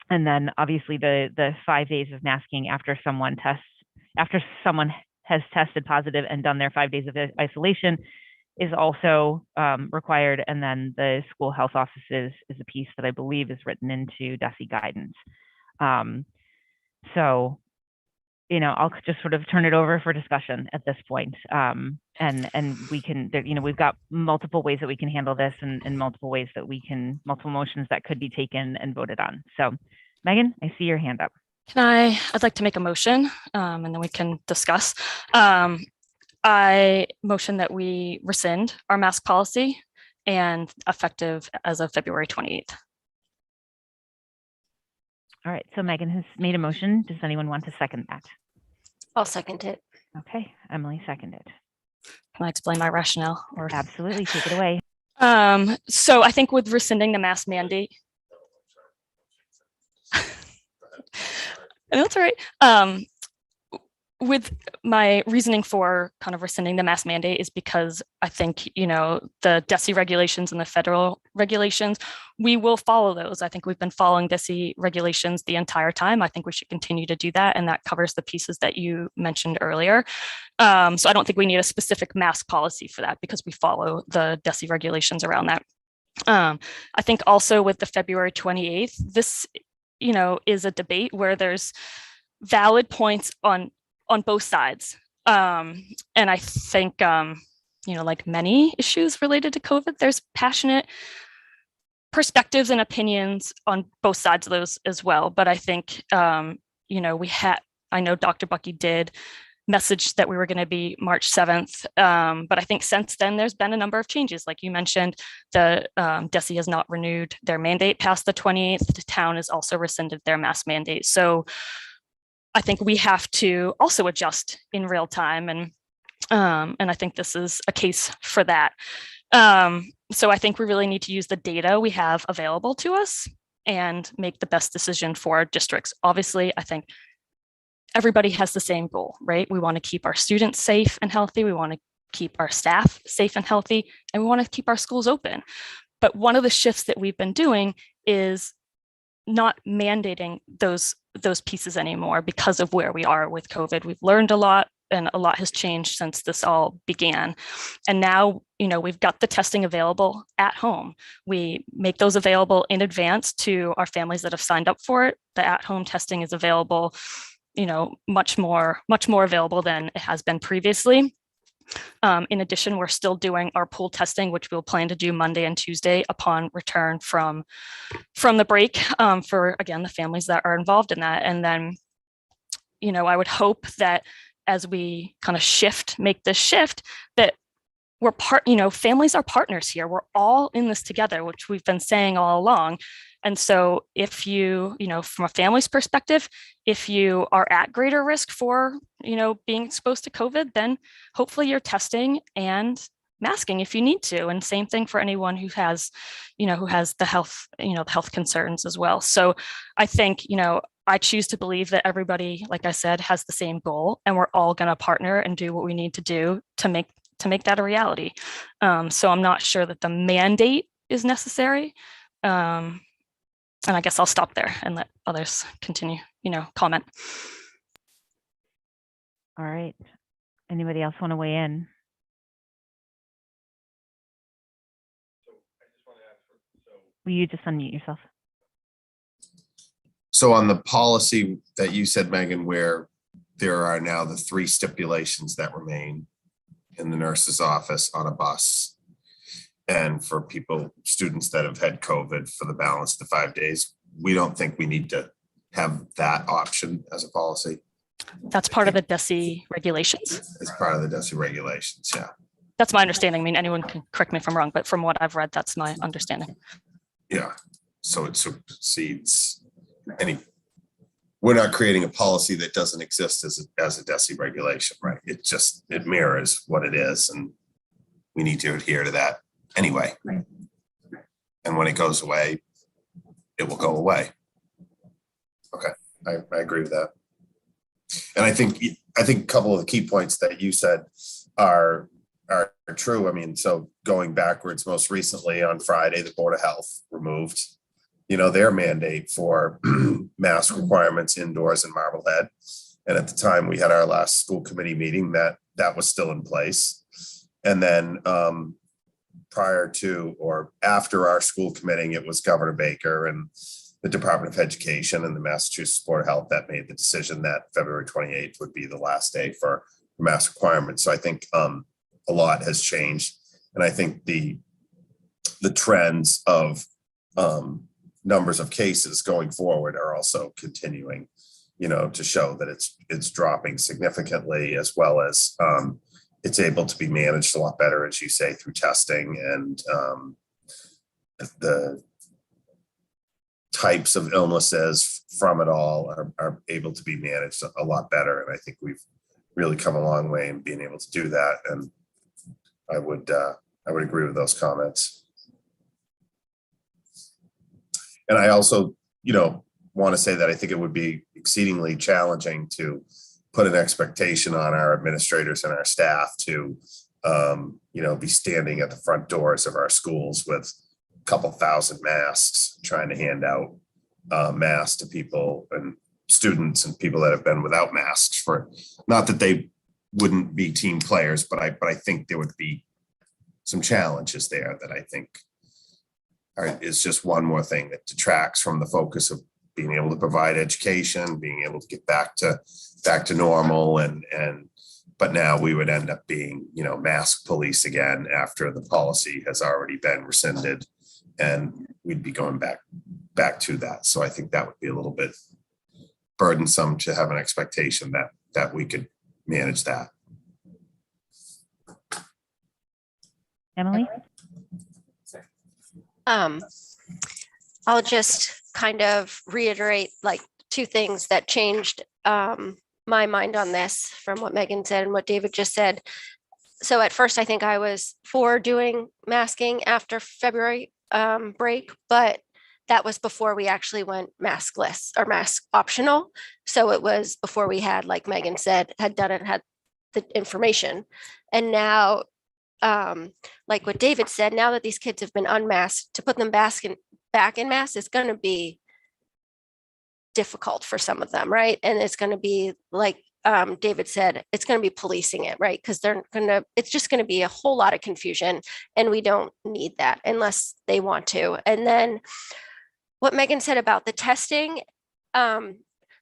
And then obviously the 5 days of masking after someone has tested positive and done their 5 days of isolation is also required. And then the school health offices is a piece that I believe is written into DESE guidance. So, I'll just sort of turn it over for discussion at this point. And we can, we've got multiple ways that we can handle this, and multiple motions that could be taken and voted on. So Megan, I see your hand up. I'd like to make a motion, and then we can discuss. I motion that we rescind our mask policy and effective as of February 28th. All right, so Megan has made a motion. Does anyone want to second that? I'll second it. Okay, Emily seconded. Can I explain my rationale? Or Absolutely, take it away. so I think with rescinding the mask mandate, and that's all right. With my reasoning for kind of rescinding the mask mandate is because I think, you know, the DESE regulations and the federal regulations, we will follow those. I think we've been following DESE regulations the entire time. I think we should continue to do that. And that covers the pieces that you mentioned earlier. So I don't think we need a specific mask policy for that because we follow the DESE regulations around that. I think also with the February 28th, this, you know, is a debate where there's valid points on both sides. And I think, you know, like many issues related to COVID, there's passionate perspectives and opinions on both sides of those as well. But I think, you know, I know Dr. Bucky did message that we were going to be March 7th. But I think since then, there's been a number of changes. Like you mentioned, the DESE has not renewed their mandate past the 28th. The town has also rescinded their mask mandate. So I think we have to also adjust in real time. And I think this is a case for that. So I think we really need to use the data we have available to us and make the best decision for our districts. Obviously, I think everybody has the same goal, right? We want to keep our students safe and healthy. We want to keep our staff safe and healthy, and we want to keep our schools open. But one of the shifts that we've been doing is not mandating those pieces anymore because of where we are with COVID. We've learned a lot, and a lot has changed since this all began. And now, you know, we've got the testing available at home. We make those available in advance to our families that have signed up for it. The at-home testing is available, you know, much more available than it has been previously. In addition, we're still doing our pool testing, which we'll plan to do Monday and Tuesday upon return from the break, for, again, the families that are involved in that. And then, you know, I would hope that as we kind of make this shift, that we're families are partners here. We're all in this together, which we've been saying all along. And so if you know, from a family's perspective, if you are at greater risk for, you know, being exposed to COVID, then hopefully you're testing and masking if you need to. And same thing for anyone who has the health, you know, the health concerns as well. So I think, you know, I choose to believe that everybody, like I said, has the same goal, and we're all going to partner and do what we need to do to make that a reality. So I'm not sure that the mandate is necessary. And I guess I'll stop there and let others continue, you know, comment. All right. Anybody else want to weigh in? Will you just unmute yourself? So on the policy that you said, Megan, where there are now the 3 stipulations that remain in the nurse's office on a bus, and for students that have had COVID for the balance of the 5 days, we don't think we need to have that option as a policy. That's part of the DESE regulations. It's part of the DESE regulations, yeah. That's my understanding. I mean, anyone can correct me if I'm wrong, but from what I've read, that's my understanding. Yeah, so it supersedes we're not creating a policy that doesn't exist as a DESE regulation, right? It mirrors what it is, and we need to adhere to that anyway. Right. And when it goes away, it will go away. Okay, I agree with that. And I think a couple of the key points that you said are true. I mean, so going backwards, most recently on Friday, the Board of Health removed, you know, their mandate for mask requirements indoors in Marblehead. And at the time we had our last school committee meeting, that was still in place. And then prior to or after our school committee, it was Governor Baker and the Department of Education and the Massachusetts Board of Health that made the decision that February 28th would be the last day for mask requirements. So I think a lot has changed. And I think the trends of numbers of cases going forward are also continuing, you know, to show that it's dropping significantly, as well as it's able to be managed a lot better, as you say, through testing, and the types of illnesses from it all are able to be managed a lot better. And I think we've really come a long way in being able to do that. And I would agree with those comments. And I also, want to say that I think it would be exceedingly challenging to put an expectation on our administrators and our staff to, be standing at the front doors of our schools with a couple thousand masks, trying to hand out masks to people and students and people that have been without masks for, not that they wouldn't be team players, but I think there would be some challenges there that I think is just one more thing that detracts from the focus of being able to provide education, being able to get back to normal, but now we would end up being, mask police again after the policy has already been rescinded, and we'd be going back to that. So I think that would be a little bit burdensome to have an expectation that we could manage that. Emily? I'll just kind of reiterate like two things that changed my mind on this from what Megan said and what David just said. So at first, I think I was for doing masking after February break, but that was before we actually went maskless or mask optional. So it was before we had, like Megan said, had the information. And now, like what David said, now that these kids have been unmasked, to put them back in masks is going to be difficult for some of them, right? And it's going to be like David said, it's going to be policing it, right? Because it's just going to be a whole lot of confusion, and we don't need that unless they want to. And then what Megan said about the testing,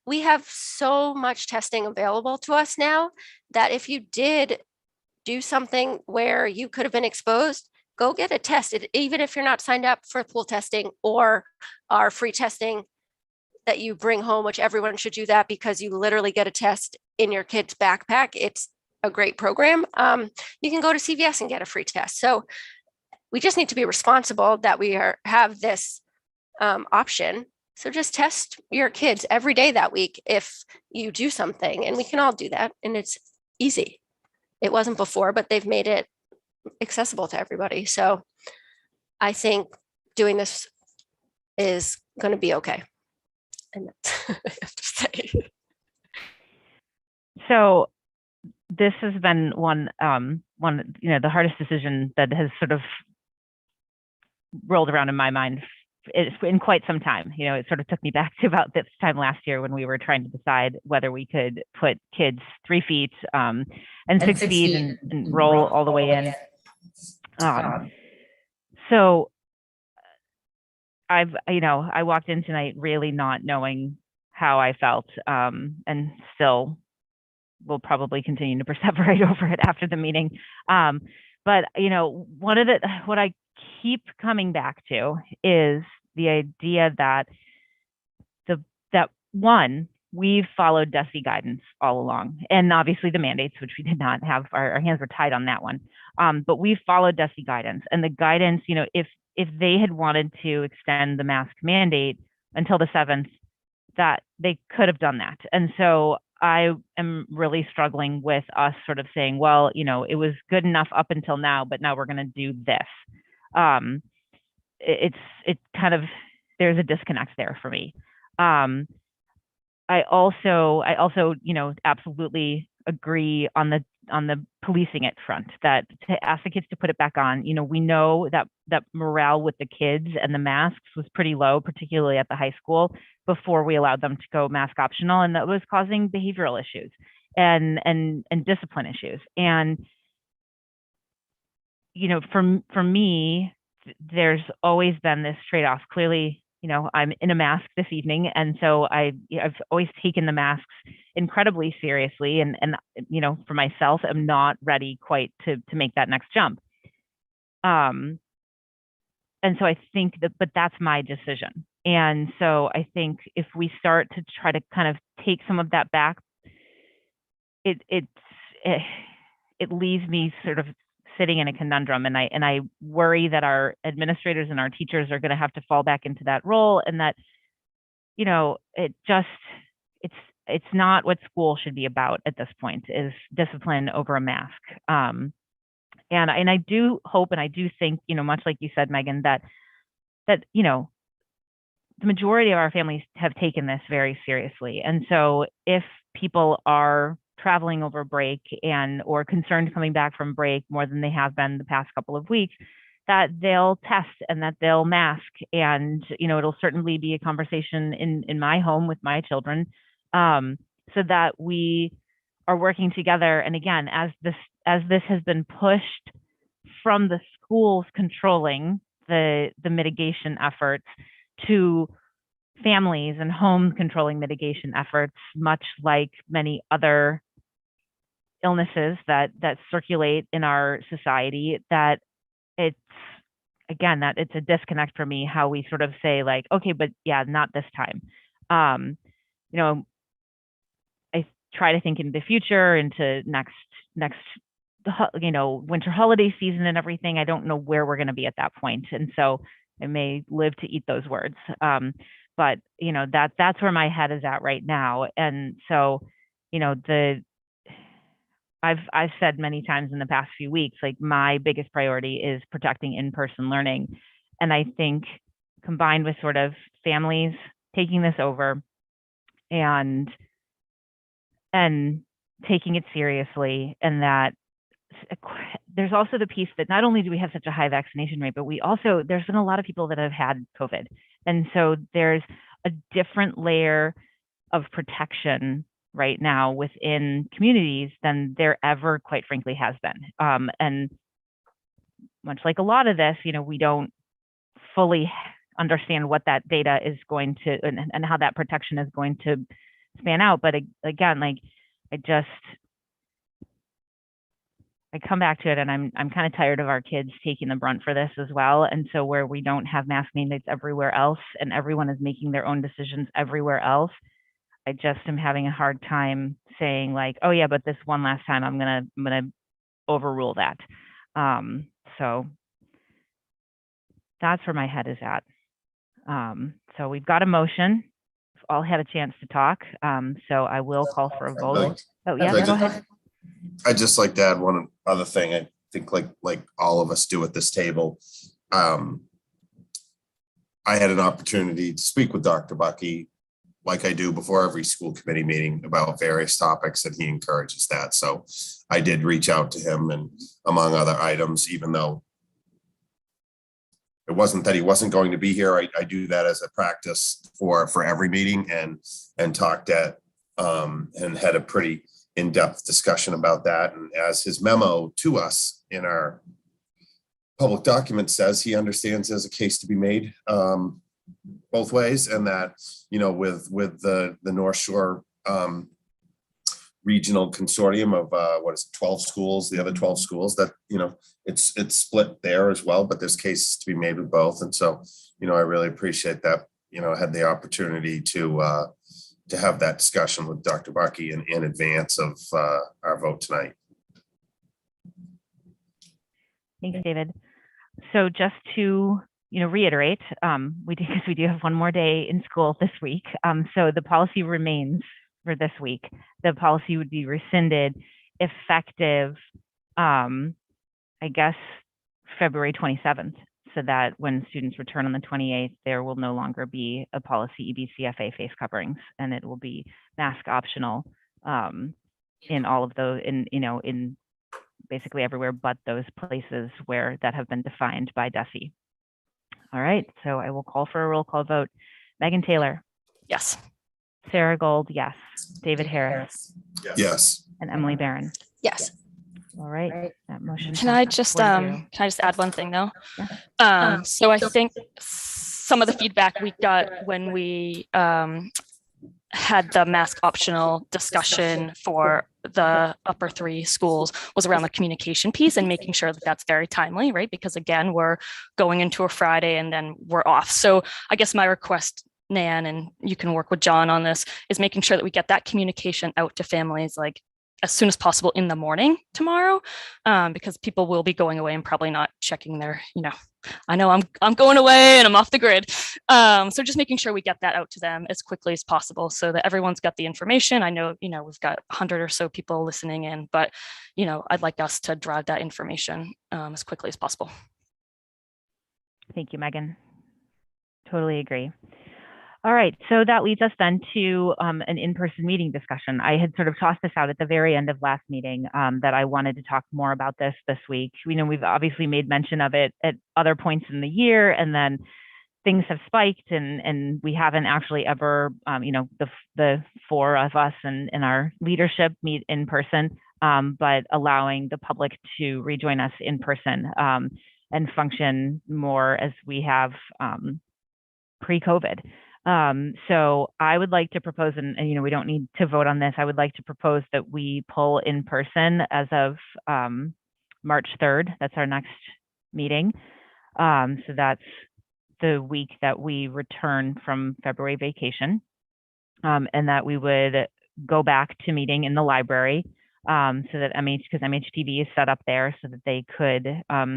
we have so much testing available to us now that if you did do something where you could have been exposed, go get a test. Even if you're not signed up for pool testing or our free testing that you bring home, which everyone should do that because you literally get a test in your kid's backpack. It's a great program. You can go to CVS and get a free test. So we just need to be responsible that we have this option. So just test your kids every day that week if you do something, and we can all do that. And it's easy. It wasn't before, but they've made it accessible to everybody. So I think doing this is going to be okay. And that's I have to say. So this has been one, the hardest decision that has sort of rolled around in my mind in quite some time. It sort of took me back to about this time last year when we were trying to decide whether we could put kids 3 feet and 6 feet and roll all the way in. So I walked in tonight really not knowing how I felt, and still will probably continue to perseverate over it after the meeting. But what I keep coming back to is the idea that one, we've followed DESE guidance all along, and obviously the mandates, which we did not have, our hands were tied on that one. But we've followed DESE guidance, and the guidance, if they had wanted to extend the mask mandate until the 7th, that they could have done that. And so I am really struggling with us sort of saying, well, it was good enough up until now, but now we're going to do this. It's kind of, there's a disconnect there for me. I also, absolutely agree on the policing it front, that to ask the kids to put it back on. We know that morale with the kids and the masks was pretty low, particularly at the high school, before we allowed them to go mask optional, and that was causing behavioral issues and discipline issues. And for me, there's always been this trade-off. Clearly, I'm in a mask this evening, and so I've always taken the masks incredibly seriously, and for myself, I'm not ready quite to make that next jump. And so I think but that's my decision. And so I think if we start to try to kind of take some of that back, it leaves me sort of sitting in a conundrum, and I worry that our administrators and our teachers are going to have to fall back into that role, and that it's not what school should be about at this point, is discipline over a mask. And I do hope, and I do think, much like you said, Megan, that the majority of our families have taken this very seriously. And so if people are traveling over break or concerned coming back from break more than they have been the past couple of weeks, that they'll test and that they'll mask. And, it'll certainly be a conversation in my home with my children, so that we are working together. And again, as this has been pushed from the schools controlling the mitigation efforts to families and homes controlling mitigation efforts, much like many other illnesses that circulate in our society, that it's a disconnect for me, how we sort of say like, okay, but yeah, not this time. I try to think into the future, into next winter holiday season and everything. I don't know where we're going to be at that point, and so I may live to eat those words. But that's where my head is at right now. And so I've said many times in the past few weeks, like, my biggest priority is protecting in-person learning. And I think combined with sort of families taking this over and taking it seriously, and that there's also the piece that not only do we have such a high vaccination rate, but there's been a lot of people that have had COVID. And so there's a different layer of protection right now within communities than there ever, quite frankly, has been. And much like a lot of this, we don't fully understand what that data is going to, and how that protection is going to span out. But again, like, I come back to it, and I'm kind of tired of our kids taking the brunt for this as well. And so where we don't have mask mandates everywhere else, and everyone is making their own decisions everywhere else, I just am having a hard time saying like, oh yeah, but this one last time I'm gonna overrule that. So that's where my head is at. So we've got a motion. We've all had a chance to talk. So I will call for a vote. Oh yeah, go ahead. I'd just like to add one other thing. I think like all of us do at this table. I had an opportunity to speak with Dr. Bucky, like I do before every school committee meeting, about various topics, and he encourages that. So I did reach out to him, and among other items, even though it wasn't that he wasn't going to be here, I do that as a practice for every meeting, and talked at and had a pretty in-depth discussion about that. And as his memo to us in our public document says, he understands there's a case to be made both ways, and that, with the North Shore regional consortium of 12 schools, the other 12 schools, that it's split there as well, but there's cases to be made with both. And so I really appreciate that. I had the opportunity to have that discussion with Dr. Bucky in advance of our vote tonight. Thanks, David. So just to reiterate, we do have one more day in school this week. So the policy remains for this week. The policy would be rescinded effective, I guess, February 27th, so that when students return on the 28th, there will no longer be a policy EBCFA face coverings, and it will be mask optional in all of those, in basically everywhere but those places where that have been defined by DESE. All right, so I will call for a roll call vote. Megan Taylor. Yes. Sarah Gold, yes. David Harris. Yes. And Emily Barron. Yes. All right, that motion. Can I just add one thing though? Yeah. So I think some of the feedback we got when we had the mask optional discussion for the upper 3 schools was around the communication piece and making sure that that's very timely, right? Because again, we're going into a Friday and then we're off. So I guess my request, Nan, and you can work with John on this, is making sure that we get that communication out to families like as soon as possible in the morning tomorrow, because people will be going away and probably not checking their, I know I'm going away and I'm off the grid. So just making sure we get that out to them as quickly as possible so that everyone's got the information. I know, we've got 100 or so people listening in, but, I'd like us to drive that information as quickly as possible. Thank you, Megan. Totally agree. All right, so that leads us then to an in-person meeting discussion. I had sort of tossed this out at the very end of last meeting that I wanted to talk more about this week. We've obviously made mention of it at other points in the year, and then things have spiked, and we haven't actually ever, the four of us and our leadership meet in person, but allowing the public to rejoin us in person and function more as we have pre-COVID. So I would like to propose, and we don't need to vote on this, I would like to propose that we pull in person as of March 3rd. That's our next meeting. So that's the week that we return from February vacation, and that we would go back to meeting in the library, so that because MHTV is set up there so that they could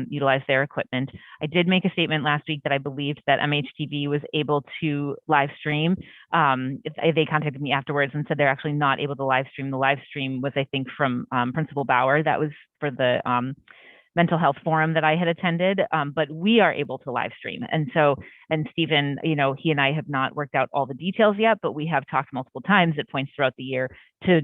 utilize their equipment. I did make a statement last week that I believed that MHTV was able to live stream. They contacted me afterwards and said they're actually not able to live stream. The live stream was, I think, from Principal Bauer. That was for the mental health forum that I had attended, but we are able to live stream. And Stephen, he and I have not worked out all the details yet, but we have talked multiple times at points throughout the year to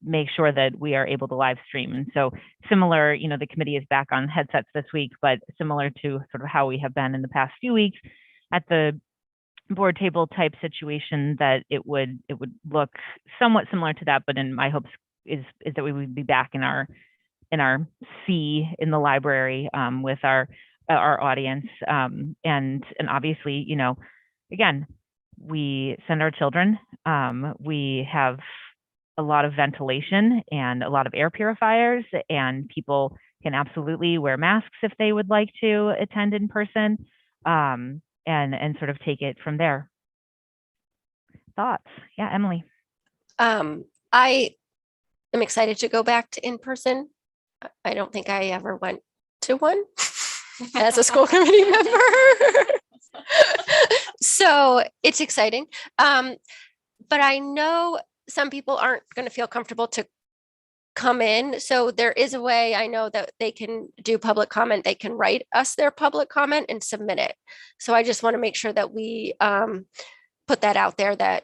make sure that we are able to live stream. And so similar, the committee is back on headsets this week, but similar to sort of how we have been in the past few weeks at the board table type situation, that it would look somewhat similar to that, but in my hopes is that we would be back in our C in the library with our audience, and obviously, again, we send our children. We have a lot of ventilation and a lot of air purifiers, and people can absolutely wear masks if they would like to attend in person, and sort of take it from there. Thoughts? Yeah, Emily. I am excited to go back to in person. I don't think I ever went to one as a school committee member. So it's exciting. But I know some people aren't going to feel comfortable to come in. So there is a way I know that they can do public comment. They can write us their public comment and submit it. So I just want to make sure that we put that out there, that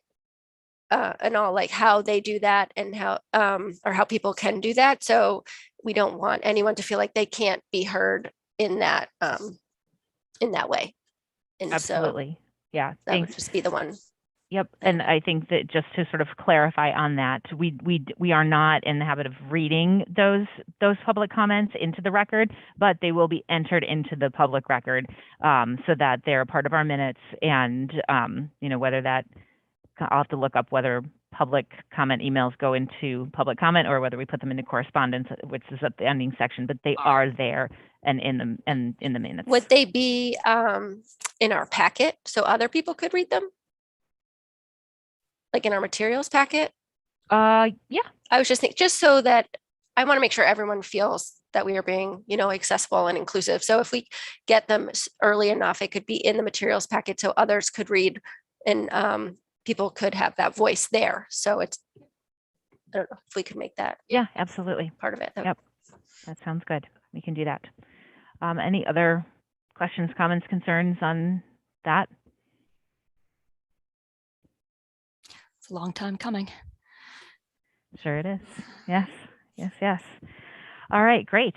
and all, like how they do that and how or how people can do that. So we don't want anyone to feel like they can't be heard in that way. And absolutely. So yeah. That would just be the one. Yep. And I think that just to sort of clarify on that, we are not in the habit of reading those public comments into the record, but they will be entered into the public record so that they're part of our minutes. And whether that, I'll have to look up whether public comment emails go into public comment or whether we put them into correspondence, which is at the ending section, but they are there and in the minutes. Would they be in our packet so other people could read them? Like in our materials packet? Yeah. I was just thinking, just so that I want to make sure everyone feels that we are being, accessible and inclusive. So if we get them early enough, it could be in the materials packet so others could read, and people could have that voice there. So I don't know if we could make that. Yeah, absolutely. Part of it. Yep. That sounds good. We can do that. Any other questions, comments, concerns on that? It's a long time coming. Sure it is. Yes, yes, yes. All right, great.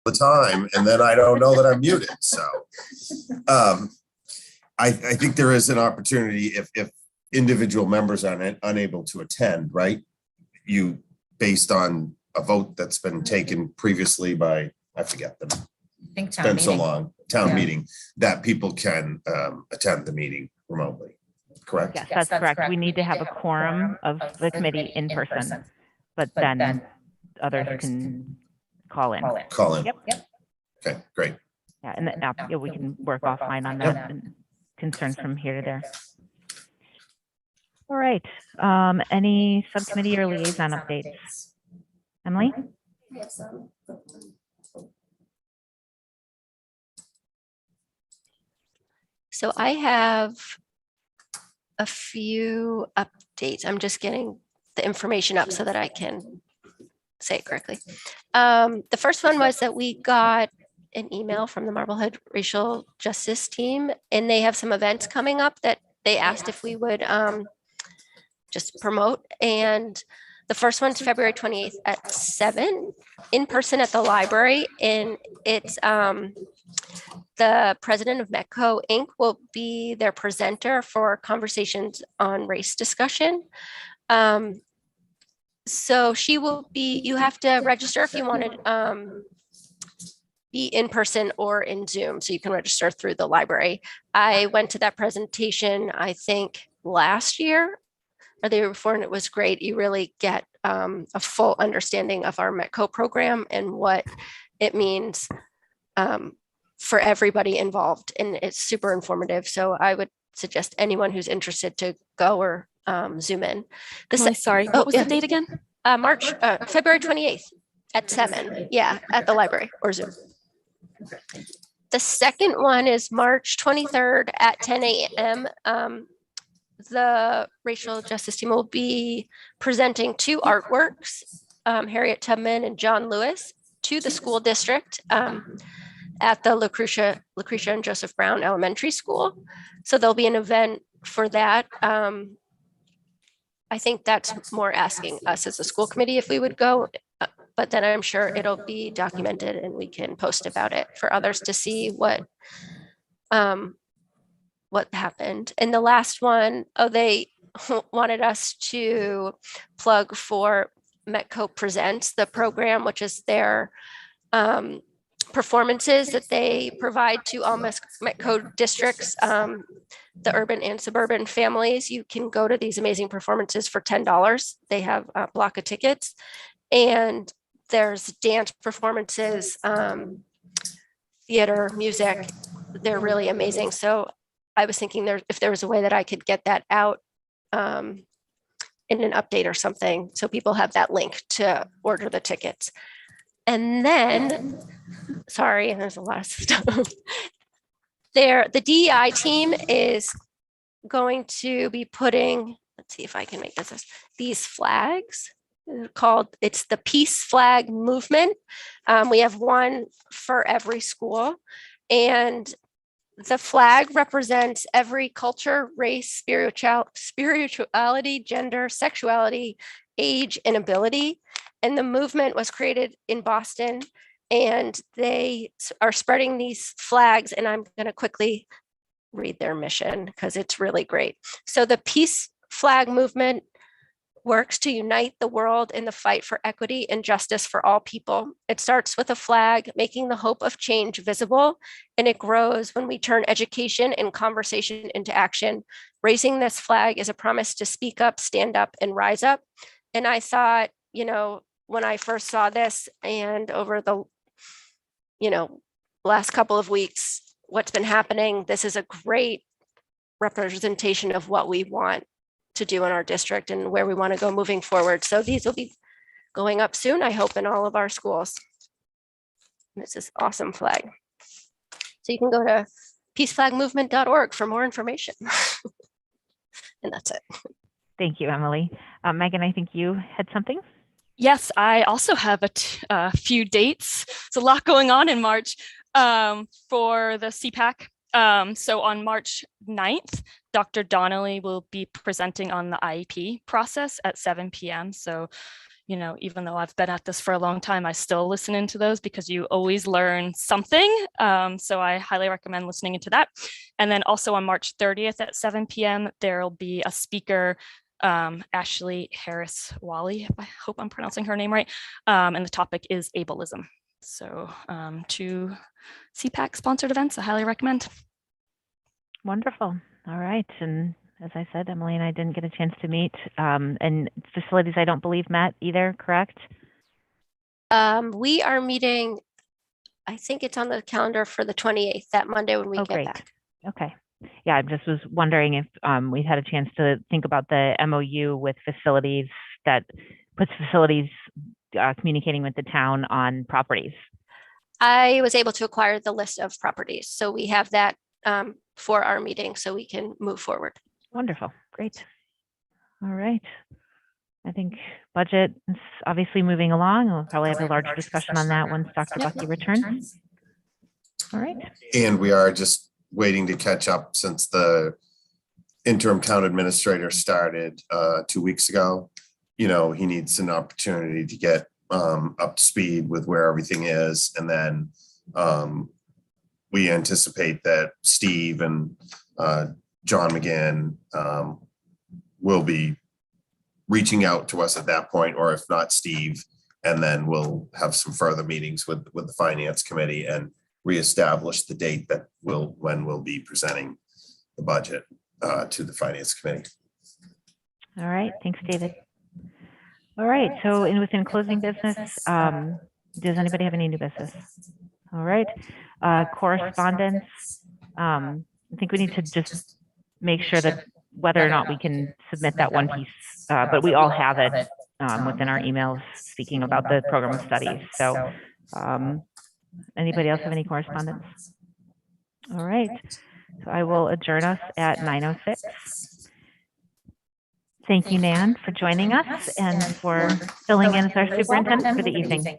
The time, and then I don't know that I'm muted. So I think there is an opportunity if individual members are unable to attend, right? You, based on a vote that's been taken previously by, I forget them. I think it's been so long, town meeting, that people can attend the meeting remotely, correct? Yes, that's correct. We need to have a quorum of the committee in person, but then others can call in. Call in. Yep. Okay, great. Yeah, and then, yeah, we can work offline on that and concerns from here to there. All right. Any subcommittee or liaison updates? Emily? So I have a few updates. I'm just getting the information up so that I can say it correctly. The first one was that we got an email from the Marblehead Racial Justice Team, and they have some events coming up that they asked if we would just promote. And the first one's February 28th at 7 in person at the library. And it's the president of METCO Inc. will be their presenter for conversations on race discussion. So she will be, you have to register if you want to be in person or in Zoom. So you can register through the library. I went to that presentation, I think last year or the year before, and it was great. You really get a full understanding of our METCO program and what it means for everybody involved. And it's super informative. So I would suggest anyone who's interested to go or Zoom in. Sorry, what was the date again? February 28th at 7. Yeah, at the library or Zoom. The second one is March 23rd at 10 a.m. The Racial Justice Team will be presenting 2 artworks, Harriet Tubman and John Lewis, to the school district at the Lucretia and Joseph Brown Elementary School. So there'll be an event for that. I think that's more asking us as a school committee if we would go, but then I'm sure it'll be documented and we can post about it for others to see what happened. And the last one, they wanted us to plug for METCO Presents, the program, which is their performances that they provide to all METCO districts, the urban and suburban families. You can go to these amazing performances for $10. They have a block of tickets, and there's dance performances, theater, music. They're really amazing. So I was thinking if there was a way that I could get that out in an update or something, so people have that link to order the tickets. And then, sorry, there's a lot of stuff. The DEI team is going to be putting, let's see if I can make these flags it's the Peace Flag Movement. We have one for every school, and the flag represents every culture, race, spirituality, gender, sexuality, age, and ability. And the movement was created in Boston, and they are spreading these flags. And I'm going to quickly read their mission because it's really great. So the Peace Flag Movement works to unite the world in the fight for equity and justice for all people. It starts with a flag, making the hope of change visible, and it grows when we turn education and conversation into action. Raising this flag is a promise to speak up, stand up, and rise up. And I thought, when I first saw this and over the, last couple of weeks, what's been happening, this is a great representation of what we want to do in our district and where we want to go moving forward. So these will be going up soon, I hope, in all of our schools. This is awesome flag. So you can go to peaceflagmovement.org for more information. And that's it. Thank you, Emily. Megan, I think you had something? Yes, I also have a few dates. There's a lot going on in March for the CPAC. So on March 9th, Dr. Donnelly will be presenting on the IEP process at 7 p.m. So, even though I've been at this for a long time, I still listen into those because you always learn something. So I highly recommend listening into that. And then also on March 30th at 7 p.m., there'll be a speaker, Ashley Harris-Wally, I hope I'm pronouncing her name right. And the topic is ableism. So 2 CPAC sponsored events, I highly recommend. Wonderful. All right. And as I said, Emily and I didn't get a chance to meet. And facilities, I don't believe met either, correct? We are meeting I think it's on the calendar for the 28th, that Monday when we Oh, get great. back. Okay. Yeah, I just was wondering if we had a chance to think about the MOU with facilities that puts facilities communicating with the town on properties. I was able to acquire the list of properties, so we have that for our meeting, so we can move forward. Wonderful. Great. All right. I think budget is obviously moving along. We'll probably have a larger discussion on that once Dr. Bucky returns. All right. And we are just waiting to catch up since the interim town administrator started 2 weeks ago. You know, he needs an opportunity to get up to speed with where everything is. And then we anticipate that Steve and John McGinn will be reaching out to us at that point, or if not Steve, and then we'll have some further meetings with the finance committee and reestablish the date that when we'll be presenting the budget to the finance committee. All right. Thanks, David. All right. So within closing business, does anybody have any new business? All right. Correspondence. I think we need to just make sure that whether or not we can submit that one piece, but we all have it within our emails speaking about the program of studies. So anybody else have any correspondence? All right. So I will adjourn us at 9:06. Thank you, Nan, for joining us and for filling in as our superintendent for the evening.